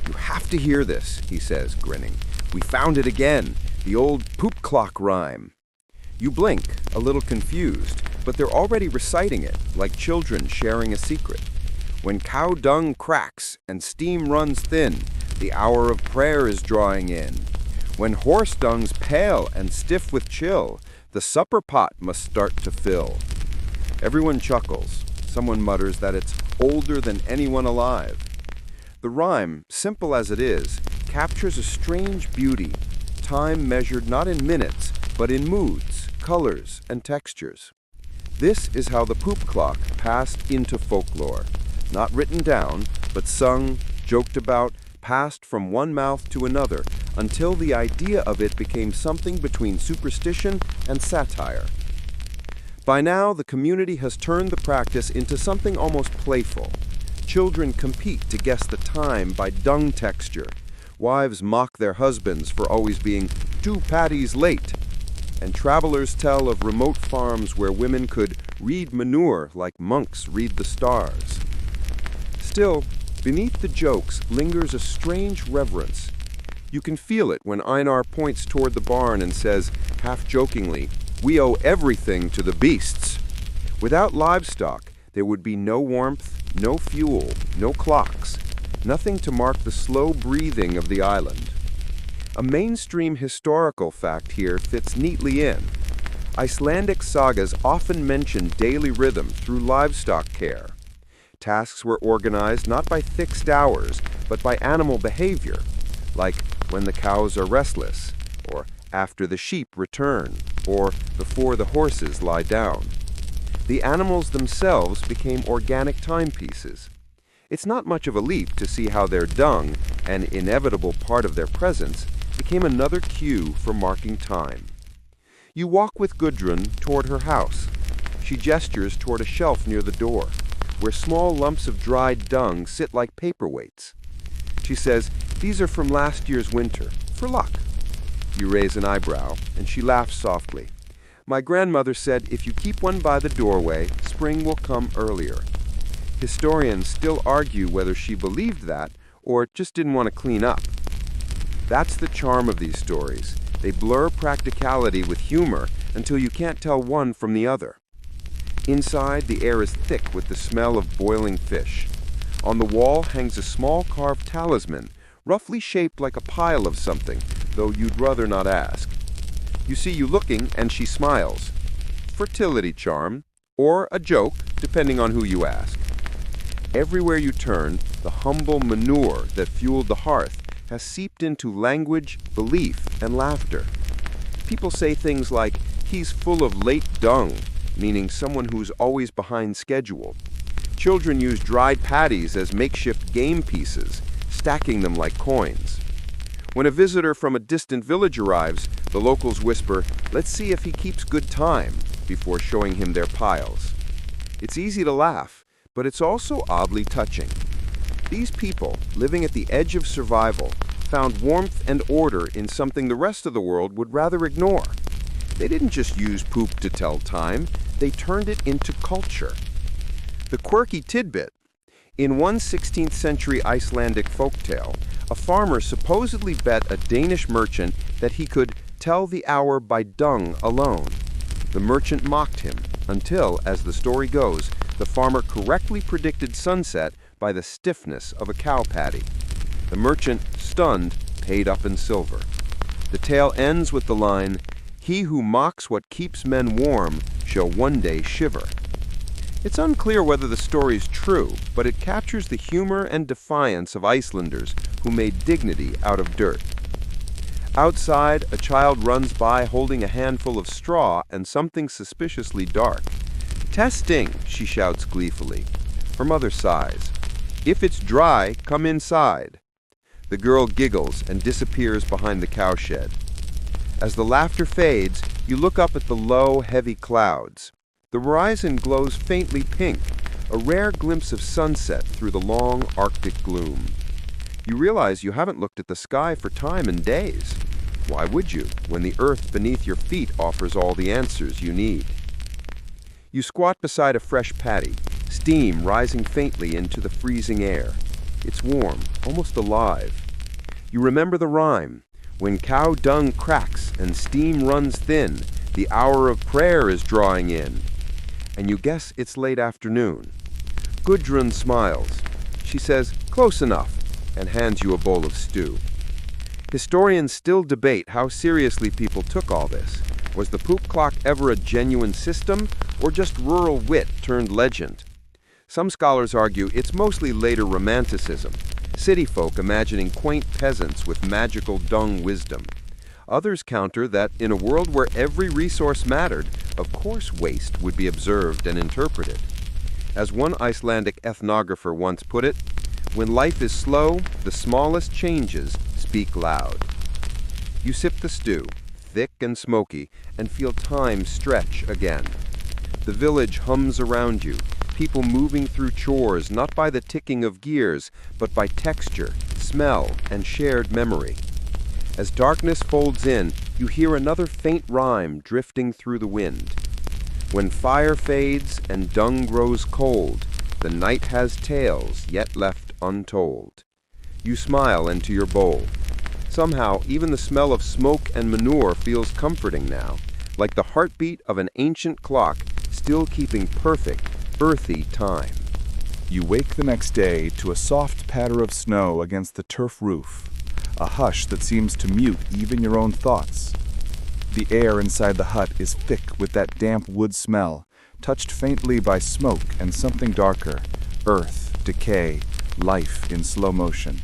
You have to hear this, he says, grinning. We found it again, the old poop clock rhyme. You blink, a little confused, but they're already reciting it, like children sharing a secret. When cow dung cracks and steam runs thin, the hour of prayer is drawing in. When horse dung's pale and stiff with chill, the supper pot must start to fill. Everyone chuckles. Someone mutters that it's older than anyone alive. The rhyme, simple as it is, captures a strange beauty, time measured not in minutes, but in moods, colors, and textures. This is how the poop clock passed into folklore. Not written down, but sung, joked about, passed from one mouth to another, until the idea of it became something between superstition and satire. By now, the community has turned the practice into something almost playful. Children compete to guess the time by dung texture. Wives mock their husbands for always being 2 patties late. And travelers tell of remote farms where women could read manure like monks read the stars. Still, beneath the jokes lingers a strange reverence. You can feel it when Einar points toward the barn and says, half-jokingly, "We owe everything to the beasts." Without livestock, there would be no warmth, no fuel, no clocks, nothing to mark the slow breathing of the island. A mainstream historical fact here fits neatly in. Icelandic sagas often mention daily rhythm through livestock care. Tasks were organized not by fixed hours, but by animal behavior, like when the cows are restless, or after the sheep return, or before the horses lie down. The animals themselves became organic timepieces. It's not much of a leap to see how their dung, an inevitable part of their presence, became another cue for marking time. You walk with Gudrun toward her house. She gestures toward a shelf near the door, where small lumps of dried dung sit like paperweights. She says, "These are from last year's winter, for luck." You raise an eyebrow, and she laughs softly. "My grandmother said if you keep one by the doorway, spring will come earlier." Historians still argue whether she believed that or just didn't want to clean up. That's the charm of these stories. They blur practicality with humor until you can't tell one from the other. Inside, the air is thick with the smell of boiling fish. On the wall hangs a small carved talisman, roughly shaped like a pile of something, though you'd rather not ask. You see you looking, and she smiles. Fertility charm, or a joke, depending on who you ask. Everywhere you turn, the humble manure that fueled the hearth has seeped into language, belief, and laughter. People say things like, "He's full of late dung," meaning someone who's always behind schedule. Children use dried patties as makeshift game pieces, stacking them like coins. When a visitor from a distant village arrives, the locals whisper, "Let's see if he keeps good time," before showing him their piles. It's easy to laugh, but it's also oddly touching. These people, living at the edge of survival, found warmth and order in something the rest of the world would rather ignore. They didn't just use poop to tell time, they turned it into culture. The quirky tidbit: in one 16th century Icelandic folktale, a farmer supposedly bet a Danish merchant that he could tell the hour by dung alone. The merchant mocked him until, as the story goes, the farmer correctly predicted sunset by the stiffness of a cow patty. The merchant, stunned, paid up in silver. The tale ends with the line, "He who mocks what keeps men warm shall one day shiver." It's unclear whether the story is true, but it captures the humor and defiance of Icelanders who made dignity out of dirt. Outside, a child runs by holding a handful of straw and something suspiciously dark. "Testing," she shouts gleefully. Her mother sighs. "If it's dry, come inside." The girl giggles and disappears behind the cowshed. As the laughter fades, you look up at the low, heavy clouds. The horizon glows faintly pink, a rare glimpse of sunset through the long Arctic gloom. You realize you haven't looked at the sky for time and days. Why would you, when the earth beneath your feet offers all the answers you need? You squat beside a fresh patty, steam rising faintly into the freezing air. It's warm, almost alive. You remember the rhyme, "When cow dung cracks and steam runs thin, the hour of prayer is drawing in." And you guess it's late afternoon. Gudrun smiles. She says, "Close enough," and hands you a bowl of stew. Historians still debate how seriously people took all this. Was the poop clock ever a genuine system, or just rural wit turned legend? Some scholars argue it's mostly later romanticism, city folk imagining quaint peasants with magical dung wisdom. Others counter that in a world where every resource mattered, of course waste would be observed and interpreted. As one Icelandic ethnographer once put it, "When life is slow, the smallest changes speak loud." You sip the stew, thick and smoky, and feel time stretch again. The village hums around you, people moving through chores not by the ticking of gears, but by texture, smell, and shared memory. As darkness folds in, you hear another faint rhyme drifting through the wind. When fire fades and dung grows cold, the night has tales yet left untold. You smile into your bowl. Somehow, even the smell of smoke and manure feels comforting now, like the heartbeat of an ancient clock still keeping perfect, earthy time. You wake the next day to a soft patter of snow against the turf roof, a hush that seems to mute even your own thoughts. The air inside the hut is thick with that damp wood smell, touched faintly by smoke and something darker, earth, decay, life in slow motion.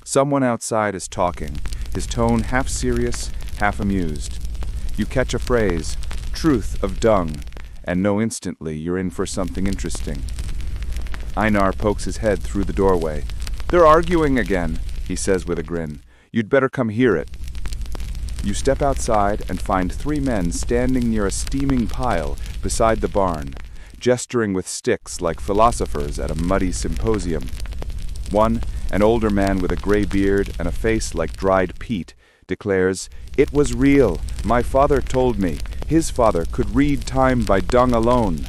Someone outside is talking, his tone half serious, half amused. You catch a phrase, "truth of dung," and know instantly you're in for something interesting. Einar pokes his head through the doorway. "They're arguing again," he says with a grin. "You'd better come hear it." You step outside and find three men standing near a steaming pile beside the barn, gesturing with sticks like philosophers at a muddy symposium. One, an older man with a gray beard and a face like dried peat, declares, "It was real. My father told me. His father could read time by dung alone."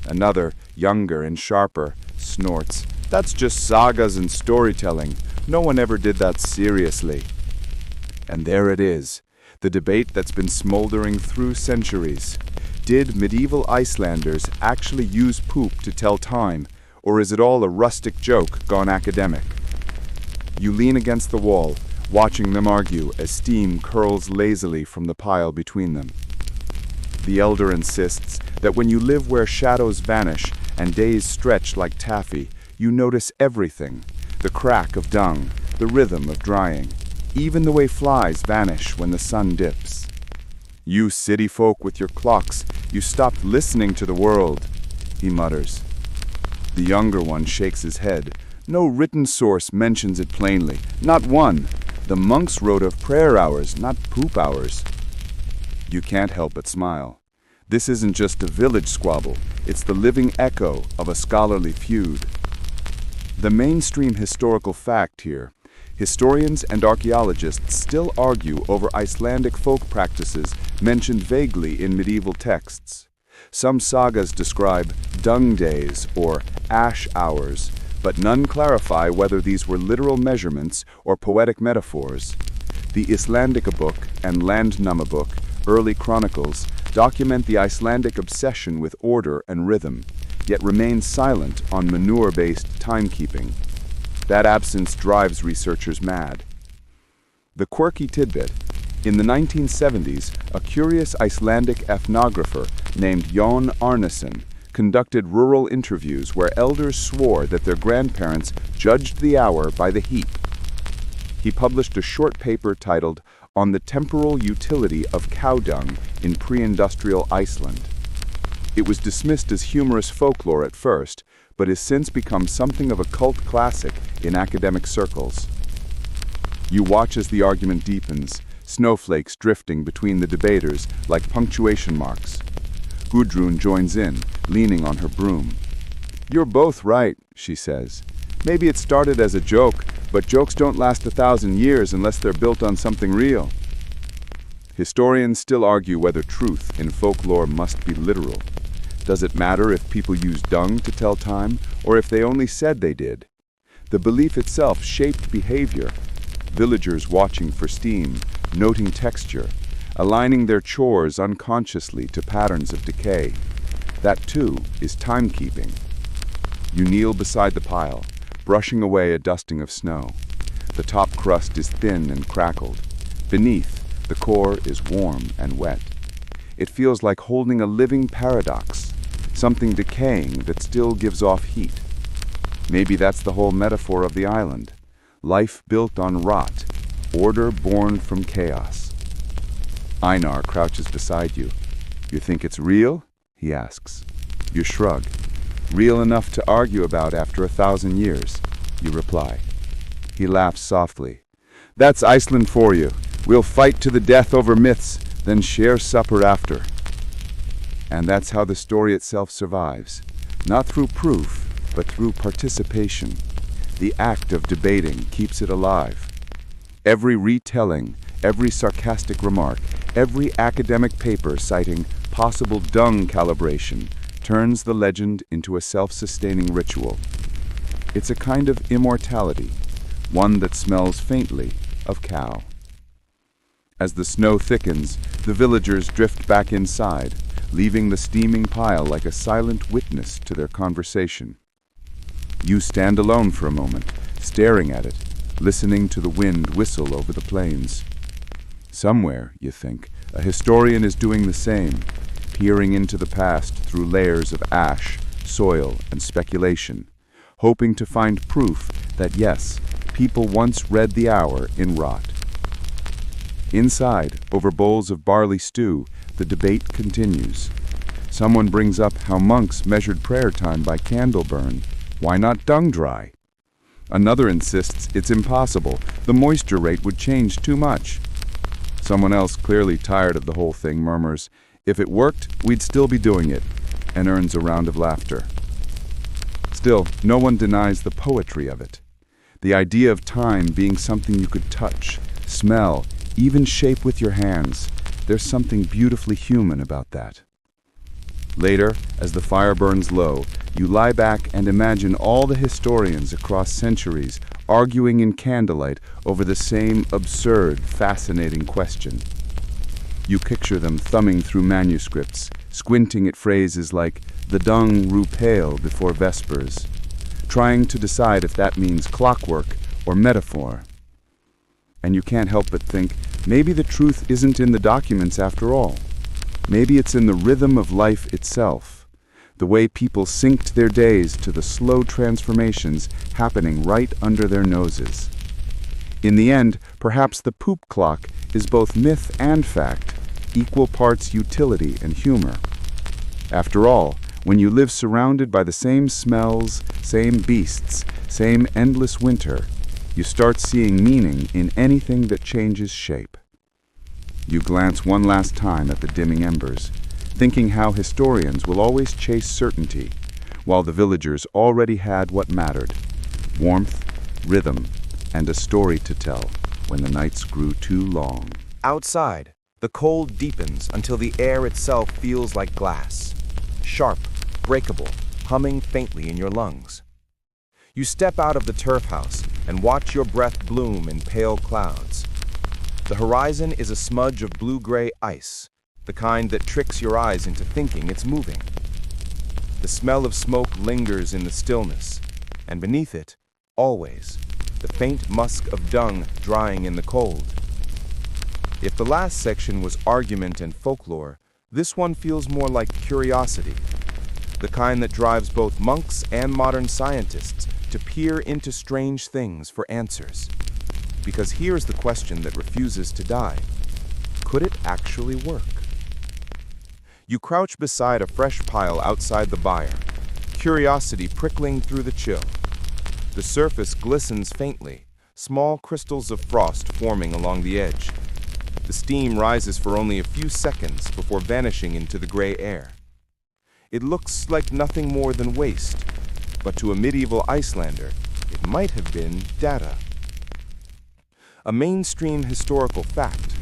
Another, younger and sharper, snorts, "That's just sagas and storytelling. No one ever did that seriously." And there it is. the debate that's been smoldering through centuries. Did medieval Icelanders actually use poop to tell time, or is it all a rustic joke gone academic? You lean against the wall, watching them argue as steam curls lazily from the pile between them. The elder insists that when you live where shadows vanish and days stretch like taffy, you notice everything: the crack of dung, the rhythm of drying, even the way flies vanish when the sun dips. You city folk with your clocks, you stopped listening to the world, he mutters. The younger one shakes his head. No written source mentions it plainly, not one. The monks wrote of prayer hours, not poop hours. You can't help but smile. This isn't just a village squabble, it's the living echo of a scholarly feud. The mainstream historical fact here: historians and archaeologists still argue over Icelandic folk practices mentioned vaguely in medieval texts. Some sagas describe dung days or ash hours, but none clarify whether these were literal measurements or poetic metaphors. The Icelandica book and Landnama book, early chronicles, document the Icelandic obsession with order and rhythm, yet remain silent on manure-based timekeeping. That absence drives researchers mad. The quirky tidbit: in the 1970s, a curious Icelandic ethnographer named Jón Arnason conducted rural interviews where elders swore that their grandparents judged the hour by the heat. He published a short paper titled "On the Temporal Utility of Cow Dung in Pre-Industrial Iceland." It was dismissed as humorous folklore at first, but has since become something of a cult classic in academic circles. You watch as the argument deepens, snowflakes drifting between the debaters like punctuation marks. Gudrun joins in, leaning on her broom. "You're both right," she says. "Maybe it started as a joke, but jokes don't last 1,000 years unless they're built on something real." Historians still argue whether truth in folklore must be literal. Does it matter if people use dung to tell time, or if they only said they did? The belief itself shaped behavior. Villagers watching for steam, noting texture, aligning their chores unconsciously to patterns of decay. That, too, is timekeeping. You kneel beside the pile, brushing away a dusting of snow. The top crust is thin and crackled. Beneath, the core is warm and wet. It feels like holding a living paradox, something decaying that still gives off heat. Maybe that's the whole metaphor of the island. Life built on rot, order born from chaos. Einar crouches beside you. "You think it's real?" he asks. You shrug. "Real enough to argue about after 1,000 years, you reply. He laughs softly. "That's Iceland for you. We'll fight to the death over myths, then share supper after." And that's how the story itself survives. Not through proof, but through participation. The act of debating keeps it alive. Every retelling, every sarcastic remark, every academic paper citing possible dung calibration turns the legend into a self-sustaining ritual. It's a kind of immortality, one that smells faintly of cow. As the snow thickens, the villagers drift back inside, leaving the steaming pile like a silent witness to their conversation. You stand alone for a moment, staring at it, listening to the wind whistle over the plains. Somewhere, you think, a historian is doing the same, peering into the past through layers of ash, soil, and speculation, hoping to find proof that, yes, people once read the hour in rot. Inside, over bowls of barley stew, the debate continues. Someone brings up how monks measured prayer time by candle burn. Why not dung dry? Another insists it's impossible. The moisture rate would change too much. Someone else, clearly tired of the whole thing, murmurs, "If it worked, we'd still be doing it," and earns a round of laughter. Still, no one denies the poetry of it. The idea of time being something you could touch, smell, even shape with your hands. There's something beautifully human about that. Later, as the fire burns low, you lie back and imagine all the historians across centuries arguing in candlelight over the same absurd, fascinating question. You picture them thumbing through manuscripts, squinting at phrases like, "the dung grew pale before vespers," trying to decide if that means clockwork or metaphor. And you can't help but think, maybe the truth isn't in the documents after all. Maybe it's in the rhythm of life itself, the way people synced their days to the slow transformations happening right under their noses. In the end, perhaps the poop clock is both myth and fact, equal parts utility and humor. After all, when you live surrounded by the same smells, same beasts, same endless winter, you start seeing meaning in anything that changes shape. You glance one last time at the dimming embers, thinking how historians will always chase certainty, while the villagers already had what mattered: warmth, rhythm, and a story to tell when the nights grew too long. Outside, the cold deepens until the air itself feels like glass, sharp, breakable, humming faintly in your lungs. You step out of the turf house and watch your breath bloom in pale clouds. The horizon is a smudge of blue-gray ice, the kind that tricks your eyes into thinking it's moving. The smell of smoke lingers in the stillness, and beneath it, always, the faint musk of dung drying in the cold. If the last section was argument and folklore, this one feels more like curiosity, the kind that drives both monks and modern scientists to peer into strange things for answers. Because here's the question that refuses to die: could it actually work? You crouch beside a fresh pile outside the byre, curiosity prickling through the chill. The surface glistens faintly, small crystals of frost forming along the edge. The steam rises for only a few seconds before vanishing into the gray air. It looks like nothing more than waste, but to a medieval Icelander, it might have been data. A mainstream historical fact: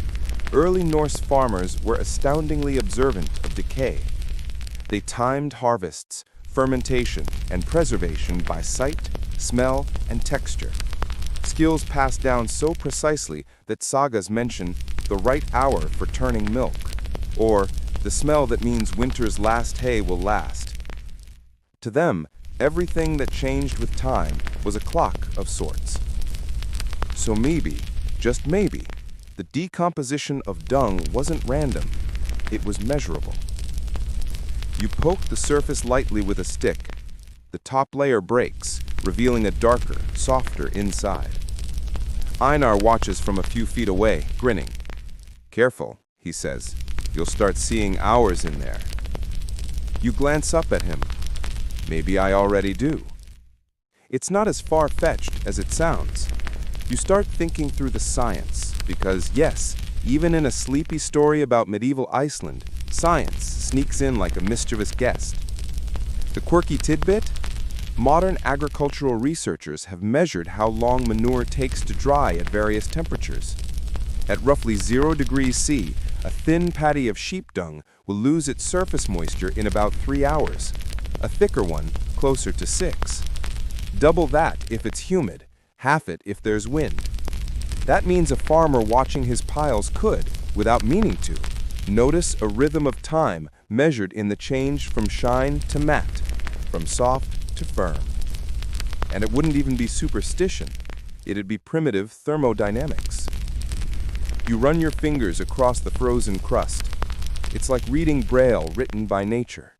early Norse farmers were astoundingly observant of decay. They timed harvests, fermentation, and preservation by sight, smell, and texture. Skills passed down so precisely that sagas mention the right hour for turning milk, or the smell that means winter's last hay will last. To them, everything that changed with time was a clock of sorts. So maybe, just maybe, the decomposition of dung wasn't random, it was measurable. You poke the surface lightly with a stick. The top layer breaks, revealing a darker, softer inside. Einar watches from a few feet away, grinning. "Careful," he says. "You'll start seeing hours in there." You glance up at him. Maybe I already do. It's not as far-fetched as it sounds. You start thinking through the science, because yes, even in a sleepy story about medieval Iceland, science sneaks in like a mischievous guest. The quirky tidbit? Modern agricultural researchers have measured how long manure takes to dry at various temperatures. At roughly 0 degrees C, a thin patty of sheep dung will lose its surface moisture in about 3 hours, a thicker one closer to 6. Double that if it's humid, half it if there's wind. That means a farmer watching his piles could, without meaning to, notice a rhythm of time measured in the change from shine to matte, from soft to firm. And it wouldn't even be superstition, it'd be primitive thermodynamics. You run your fingers across the frozen crust. It's like reading Braille written by nature.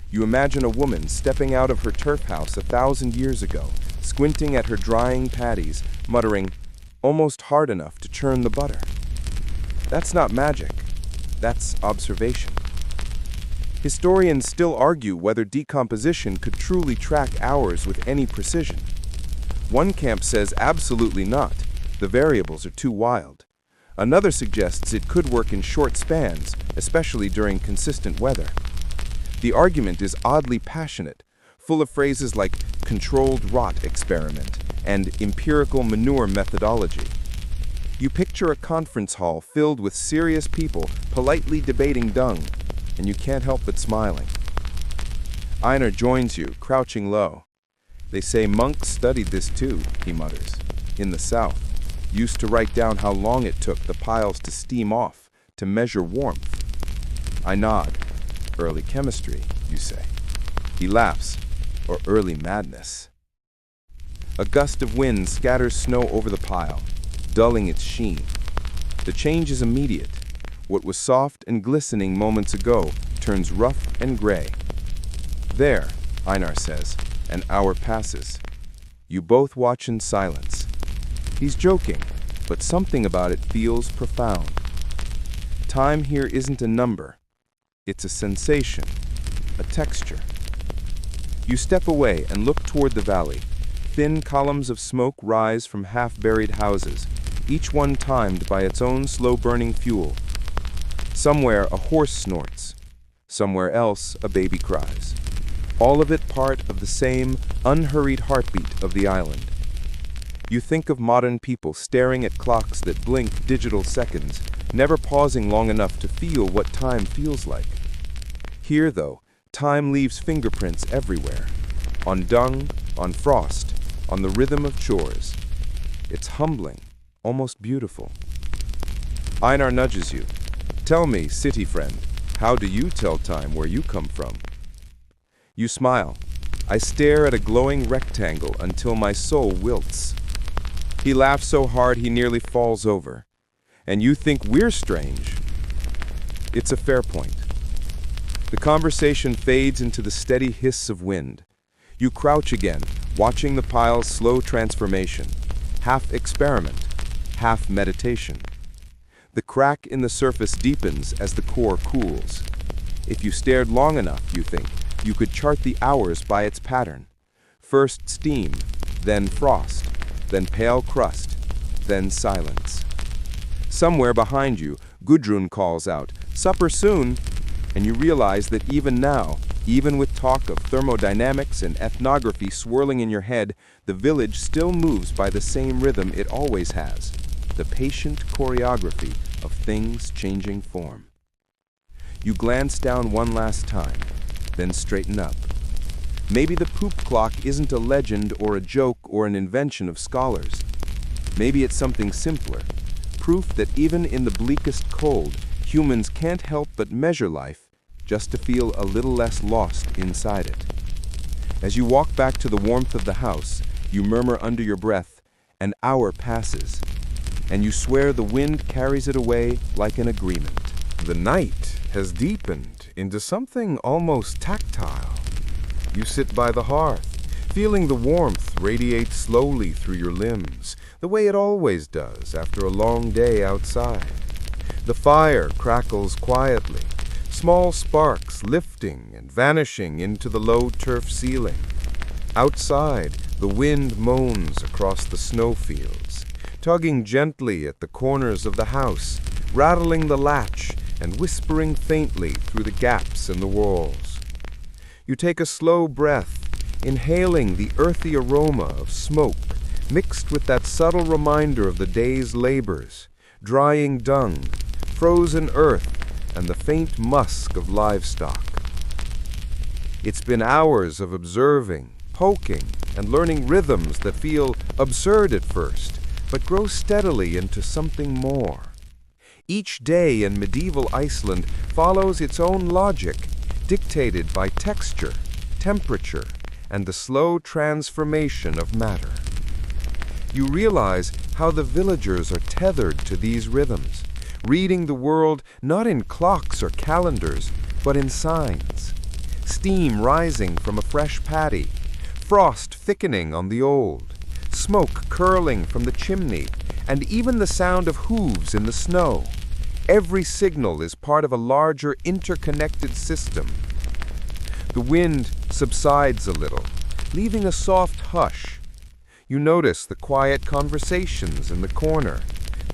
You imagine a woman stepping out of her turf house 1,000 years ago, squinting at her drying patties, muttering, "almost hard enough to churn the butter." That's not magic, that's observation. Historians still argue whether decomposition could truly track hours with any precision. One camp says absolutely not, the variables are too wild. Another suggests it could work in short spans, especially during consistent weather. The argument is oddly passionate, full of phrases like controlled rot experiment and empirical manure methodology. You picture a conference hall filled with serious people politely debating dung, and you can't help but smiling. Einar joins you, crouching low. "They say monks studied this too," he mutters. "In the south, used to write down how long it took the piles to steam off, to measure warmth. I nod. Early chemistry, you say. He laughs. Or early madness. A gust of wind scatters snow over the pile, dulling its sheen. The change is immediate. What was soft and glistening moments ago turns rough and gray. There, Einar says, an hour passes. You both watch in silence. He's joking, but something about it feels profound. Time here isn't a number. It's a sensation, a texture. You step away and look toward the valley. Thin columns of smoke rise from half-buried houses, each one timed by its own slow-burning fuel. Somewhere a horse snorts. Somewhere else a baby cries. All of it part of the same unhurried heartbeat of the island. You think of modern people staring at clocks that blink digital seconds, never pausing long enough to feel what time feels like. Here, though, time leaves fingerprints everywhere. On dung, on frost, on the rhythm of chores. It's humbling, almost beautiful. Einar nudges you. Tell me, city friend, how do you tell time where you come from? You smile. I stare at a glowing rectangle until my soul wilts. He laughs so hard he nearly falls over. And you think we're strange. It's a fair point. The conversation fades into the steady hiss of wind. You crouch again, watching the pile's slow transformation, half experiment, half meditation. The crack in the surface deepens as the core cools. If you stared long enough, you think, you could chart the hours by its pattern. First steam, then frost, then pale crust, then silence. Somewhere behind you, Gudrun calls out, "Supper soon!" And you realize that even now, even with talk of thermodynamics and ethnography swirling in your head, the village still moves by the same rhythm it always has, the patient choreography of things changing form. You glance down one last time, then straighten up. Maybe the poop clock isn't a legend or a joke or an invention of scholars. Maybe it's something simpler, proof that even in the bleakest cold, humans can't help but measure life just to feel a little less lost inside it. As you walk back to the warmth of the house, you murmur under your breath, "An hour passes," and you swear the wind carries it away like an agreement. The night has deepened into something almost tactile. You sit by the hearth, feeling the warmth radiate slowly through your limbs, the way it always does after a long day outside. The fire crackles quietly, small sparks lifting and vanishing into the low turf ceiling. Outside, the wind moans across the snowfields, tugging gently at the corners of the house, rattling the latch and whispering faintly through the gaps in the walls. You take a slow breath, inhaling the earthy aroma of smoke, mixed with that subtle reminder of the day's labors, drying dung, frozen earth, and the faint musk of livestock. It's been hours of observing, poking, and learning rhythms that feel absurd at first, but grow steadily into something more. Each day in medieval Iceland follows its own logic, dictated by texture, temperature, and the slow transformation of matter. You realize how the villagers are tethered to these rhythms, reading the world not in clocks or calendars, but in signs. Steam rising from a fresh paddy, frost thickening on the old, smoke curling from the chimney, and even the sound of hooves in the snow. Every signal is part of a larger interconnected system. The wind subsides a little, leaving a soft hush. You notice the quiet conversations in the corner,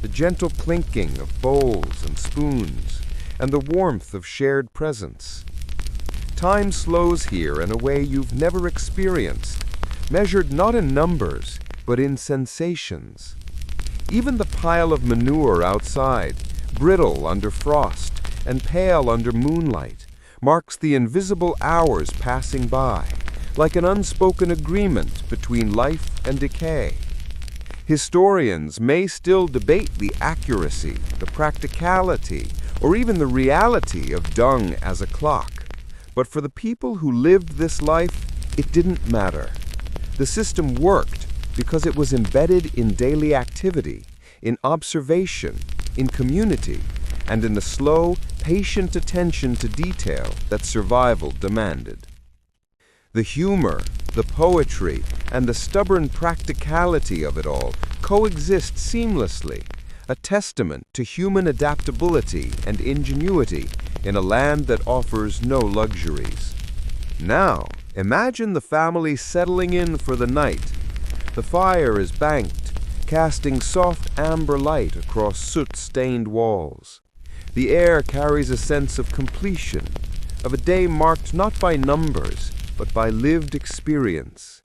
the gentle clinking of bowls and spoons, and the warmth of shared presence. Time slows here in a way you've never experienced, measured not in numbers, but in sensations. Even the pile of manure outside, brittle under frost and pale under moonlight, marks the invisible hours passing by, like an unspoken agreement between life and decay. Historians may still debate the accuracy, the practicality, or even the reality of dung as a clock. But for the people who lived this life, it didn't matter. The system worked because it was embedded in daily activity, in observation, in community, and in the slow, patient attention to detail that survival demanded. The humor, the poetry, and the stubborn practicality of it all coexist seamlessly, a testament to human adaptability and ingenuity in a land that offers no luxuries. Now, imagine the family settling in for the night. The fire is banked, casting soft amber light across soot-stained walls. The air carries a sense of completion, of a day marked not by numbers, but by lived experience.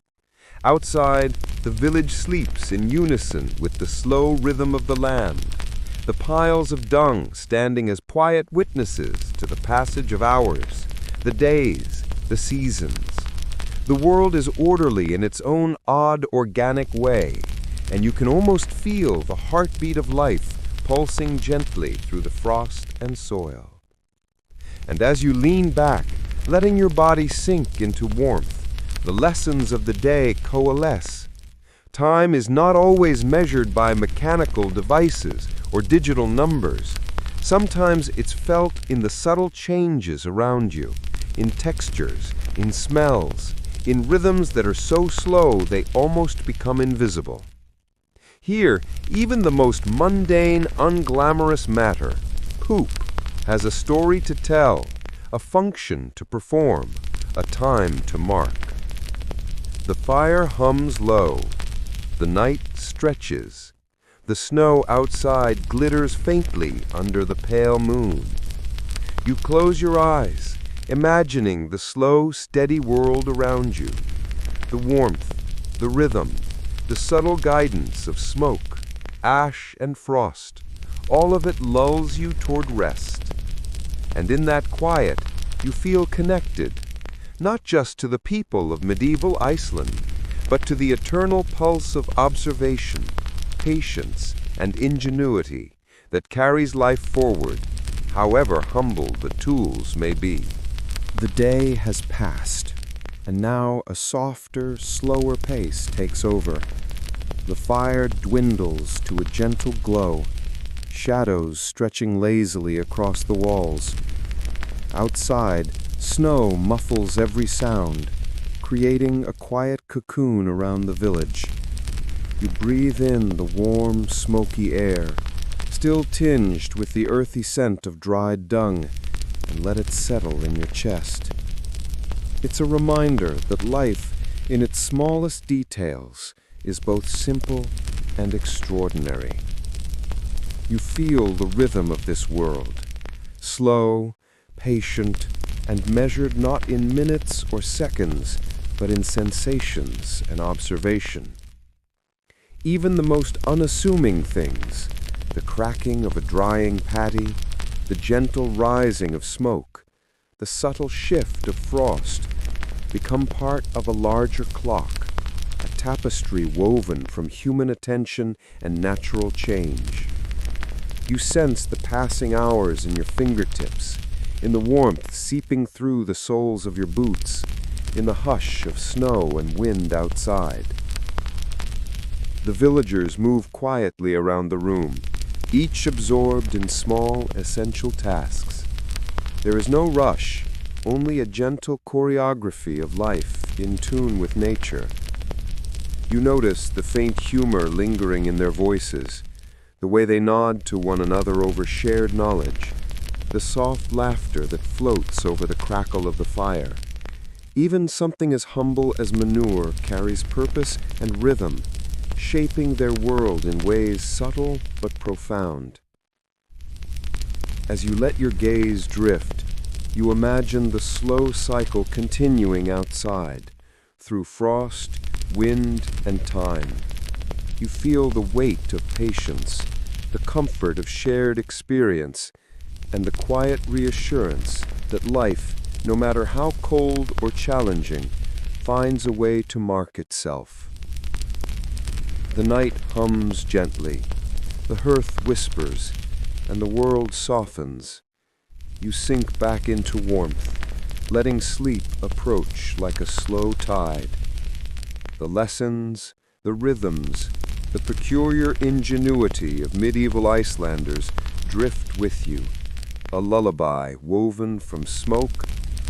Outside, the village sleeps in unison with the slow rhythm of the land, the piles of dung standing as quiet witnesses to the passage of hours, the days, the seasons. The world is orderly in its own odd, organic way, and you can almost feel the heartbeat of life pulsing gently through the frost and soil. And as you lean back, letting your body sink into warmth, the lessons of the day coalesce. Time is not always measured by mechanical devices or digital numbers. Sometimes it's felt in the subtle changes around you, in textures, in smells, in rhythms that are so slow they almost become invisible. Here, even the most mundane, unglamorous matter, poop, has a story to tell, a function to perform, a time to mark. The fire hums low, the night stretches, the snow outside glitters faintly under the pale moon. You close your eyes, imagining the slow, steady world around you, the warmth, the rhythm, the subtle guidance of smoke, ash, and frost. All of it lulls you toward rest. And in that quiet, you feel connected, not just to the people of medieval Iceland, but to the eternal pulse of observation, patience, and ingenuity that carries life forward, however humble the tools may be. The day has passed, and now a softer, slower pace takes over. The fire dwindles to a gentle glow, shadows stretching lazily across the walls. Outside, snow muffles every sound, creating a quiet cocoon around the village. You breathe in the warm, smoky air, still tinged with the earthy scent of dried dung, and let it settle in your chest. It's a reminder that life, in its smallest details, is both simple and extraordinary. You feel the rhythm of this world, slow, patient, and measured not in minutes or seconds, but in sensations and observation. Even the most unassuming things, the cracking of a drying patty, the gentle rising of smoke, the subtle shift of frost, become part of a larger clock, a tapestry woven from human attention and natural change. You sense the passing hours in your fingertips, in the warmth seeping through the soles of your boots, in the hush of snow and wind outside. The villagers move quietly around the room, each absorbed in small, essential tasks. There is no rush, only a gentle choreography of life in tune with nature. You notice the faint humor lingering in their voices, the way they nod to one another over shared knowledge, the soft laughter that floats over the crackle of the fire. Even something as humble as manure carries purpose and rhythm, shaping their world in ways subtle but profound. As you let your gaze drift, you imagine the slow cycle continuing outside, through frost, wind, and time. You feel the weight of patience, the comfort of shared experience, and the quiet reassurance that life, no matter how cold or challenging, finds a way to mark itself. The night hums gently, the hearth whispers, and the world softens. You sink back into warmth, letting sleep approach like a slow tide. The lessons, the rhythms, the peculiar ingenuity of medieval Icelanders drift with you, a lullaby woven from smoke,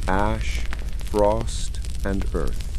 ash, frost, and earth.